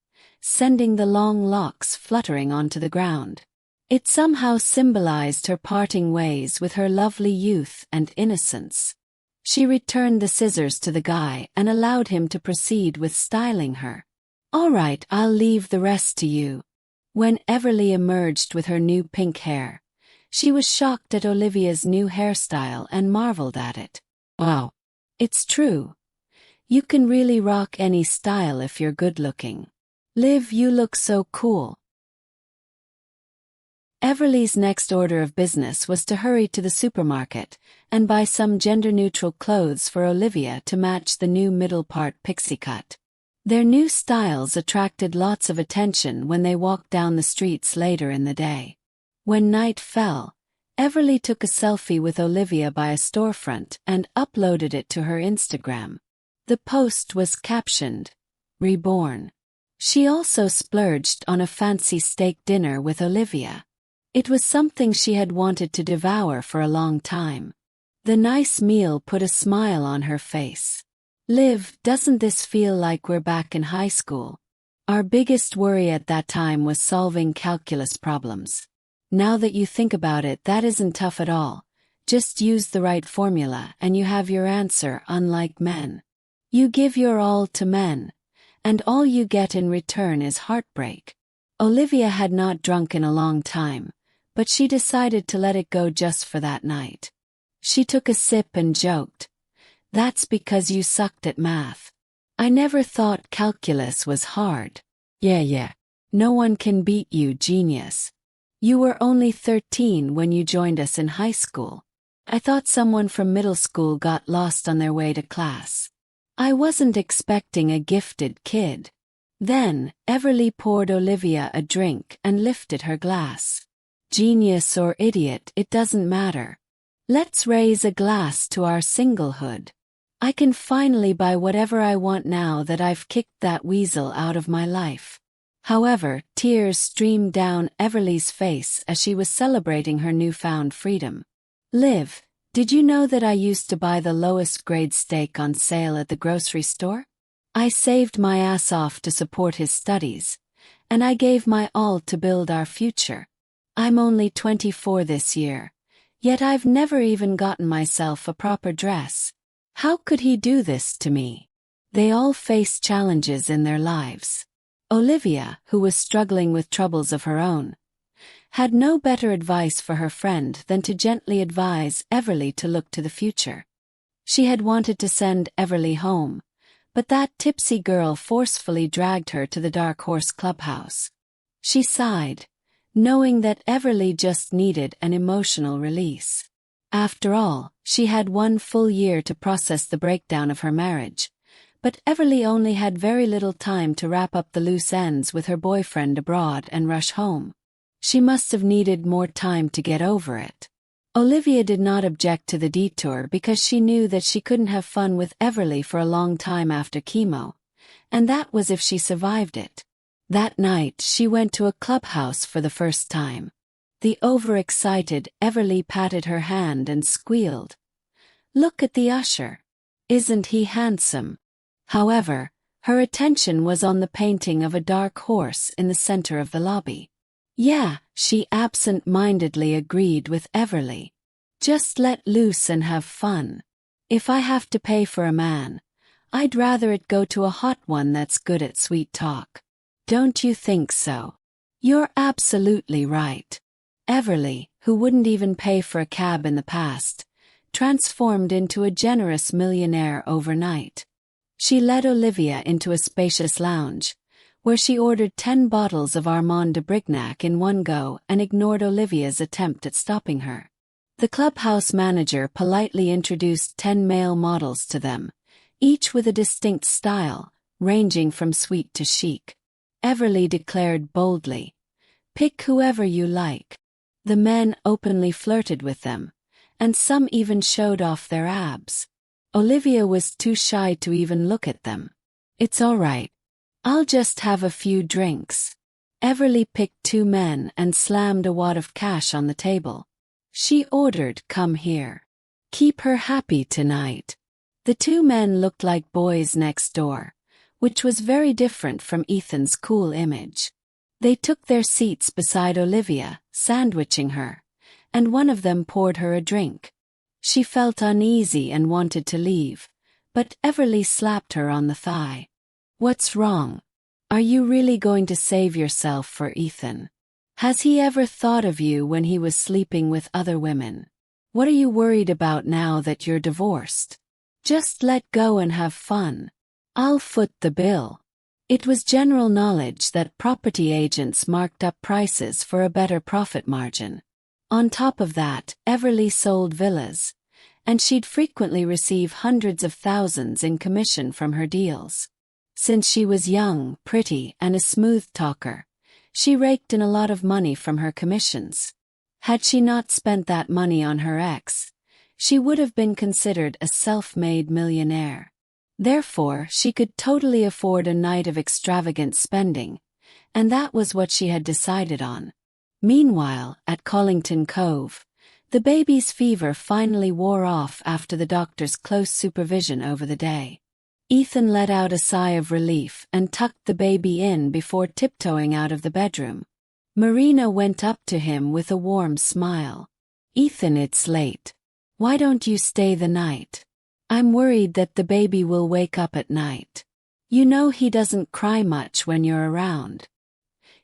sending the long locks fluttering onto the ground. It somehow symbolized her parting ways with her lovely youth and innocence. She returned the scissors to the guy and allowed him to proceed with styling her. "All right, I'll leave the rest to you." When Everly emerged with her new pink hair, she was shocked at Olivia's new hairstyle and marveled at it. "Wow. It's true. You can really rock any style if you're good-looking. Liv, you look so cool." Everly's next order of business was to hurry to the supermarket and buy some gender-neutral clothes for Olivia to match the new middle-part pixie cut. Their new styles attracted lots of attention when they walked down the streets later in the day. When night fell, Everly took a selfie with Olivia by a storefront and uploaded it to her Instagram. The post was captioned, "Reborn." She also splurged on a fancy steak dinner with Olivia. It was something she had wanted to devour for a long time. The nice meal put a smile on her face. "Liv, doesn't this feel like we're back in high school?" Our biggest worry at that time was solving calculus problems. Now that you think about it, that isn't tough at all. Just use the right formula and you have your answer. Unlike men, you give your all to men, and all you get in return is heartbreak. Olivia had not drunk in a long time, but she decided to let it go just for that night. She took a sip and joked, "That's because you sucked at math. I never thought calculus was hard." Yeah. No one can beat you, genius. You were only 13 when you joined us in high school. I thought someone from middle school got lost on their way to class. I wasn't expecting a gifted kid. Then, Everly poured Olivia a drink and lifted her glass. "Genius or idiot, it doesn't matter. Let's raise a glass to our singlehood. I can finally buy whatever I want now that I've kicked that weasel out of my life." However, tears streamed down Everly's face as she was celebrating her newfound freedom. "Liv, did you know that I used to buy the lowest grade steak on sale at the grocery store? I saved my ass off to support his studies, and I gave my all to build our future. I'm only 24 this year, yet I've never even gotten myself a proper dress. How could he do this to me?" They all face challenges in their lives. Olivia, who was struggling with troubles of her own, had no better advice for her friend than to gently advise Everly to look to the future. She had wanted to send Everly home, but that tipsy girl forcefully dragged her to the Dark Horse Clubhouse. She sighed, knowing that Everly just needed an emotional release. After all, she had 1 full year to process the breakdown of her marriage, but Everly only had very little time to wrap up the loose ends with her boyfriend abroad and rush home. She must have needed more time to get over it. Olivia did not object to the detour because she knew that she couldn't have fun with Everly for a long time after chemo, and that was if she survived it. That night she went to a clubhouse for the first time. The overexcited Everly patted her hand and squealed, "Look at the usher. Isn't he handsome?" However, her attention was on the painting of a dark horse in the center of the lobby. "Yeah," she absent-mindedly agreed with Everly. "Just let loose and have fun. If I have to pay for a man, I'd rather it go to a hot one that's good at sweet talk. Don't you think so?" "You're absolutely right." Everly, who wouldn't even pay for a cab in the past, transformed into a generous millionaire overnight. She led Olivia into a spacious lounge, where she ordered 10 bottles of Armand de Brignac in one go and ignored Olivia's attempt at stopping her. The clubhouse manager politely introduced 10 male models to them, each with a distinct style, ranging from sweet to chic. Everly declared boldly, "Pick whoever you like." The men openly flirted with them, and some even showed off their abs. Olivia was too shy to even look at them. "It's all right. I'll just have a few drinks." Everly picked 2 men and slammed a wad of cash on the table. She ordered, "Come here. Keep her happy tonight." The 2 men looked like boys next door, which was very different from Ethan's cool image. They took their seats beside Olivia, sandwiching her, and one of them poured her a drink. She felt uneasy and wanted to leave, but Everly slapped her on the thigh. "What's wrong? Are you really going to save yourself for Ethan? Has he ever thought of you when he was sleeping with other women? What are you worried about now that you're divorced? Just let go and have fun. I'll foot the bill." It was general knowledge that property agents marked up prices for a better profit margin. On top of that, Everly sold villas, and she'd frequently receive hundreds of thousands in commission from her deals. Since she was young, pretty, and a smooth talker, she raked in a lot of money from her commissions. Had she not spent that money on her ex, she would have been considered a self-made millionaire. Therefore, she could totally afford a night of extravagant spending, and that was what she had decided on. Meanwhile, at Collington Cove, the baby's fever finally wore off after the doctor's close supervision over the day. Ethan let out a sigh of relief and tucked the baby in before tiptoeing out of the bedroom. Marina went up to him with a warm smile. "Ethan, it's late. Why don't you stay the night? I'm worried that the baby will wake up at night. You know he doesn't cry much when you're around."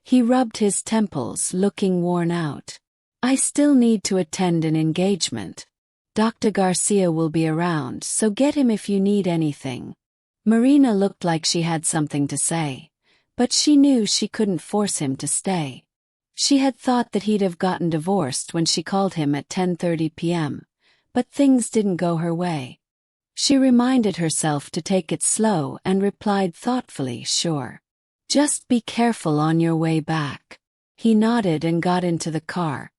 He rubbed his temples, looking worn out. "I still need to attend an engagement. Dr. Garcia will be around, so get him if you need anything." Marina looked like she had something to say, but she knew she couldn't force him to stay. She had thought that he'd have gotten divorced when she called him at 10:30 p.m., but things didn't go her way. She reminded herself to take it slow and replied thoughtfully, "Sure. Just be careful on your way back." He nodded and got into the car.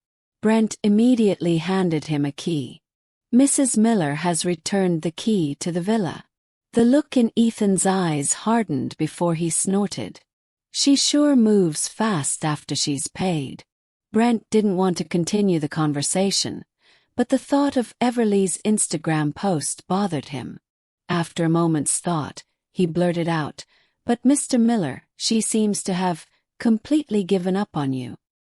Brent immediately handed him a key. "Mrs. Miller has returned the key to the villa." The look in Ethan's eyes hardened before he snorted. "She sure moves fast after she's paid." Brent didn't want to continue the conversation, but the thought of Everly's Instagram post bothered him. After a moment's thought, he blurted out, "But Mr. Miller, she seems to have completely given up on you."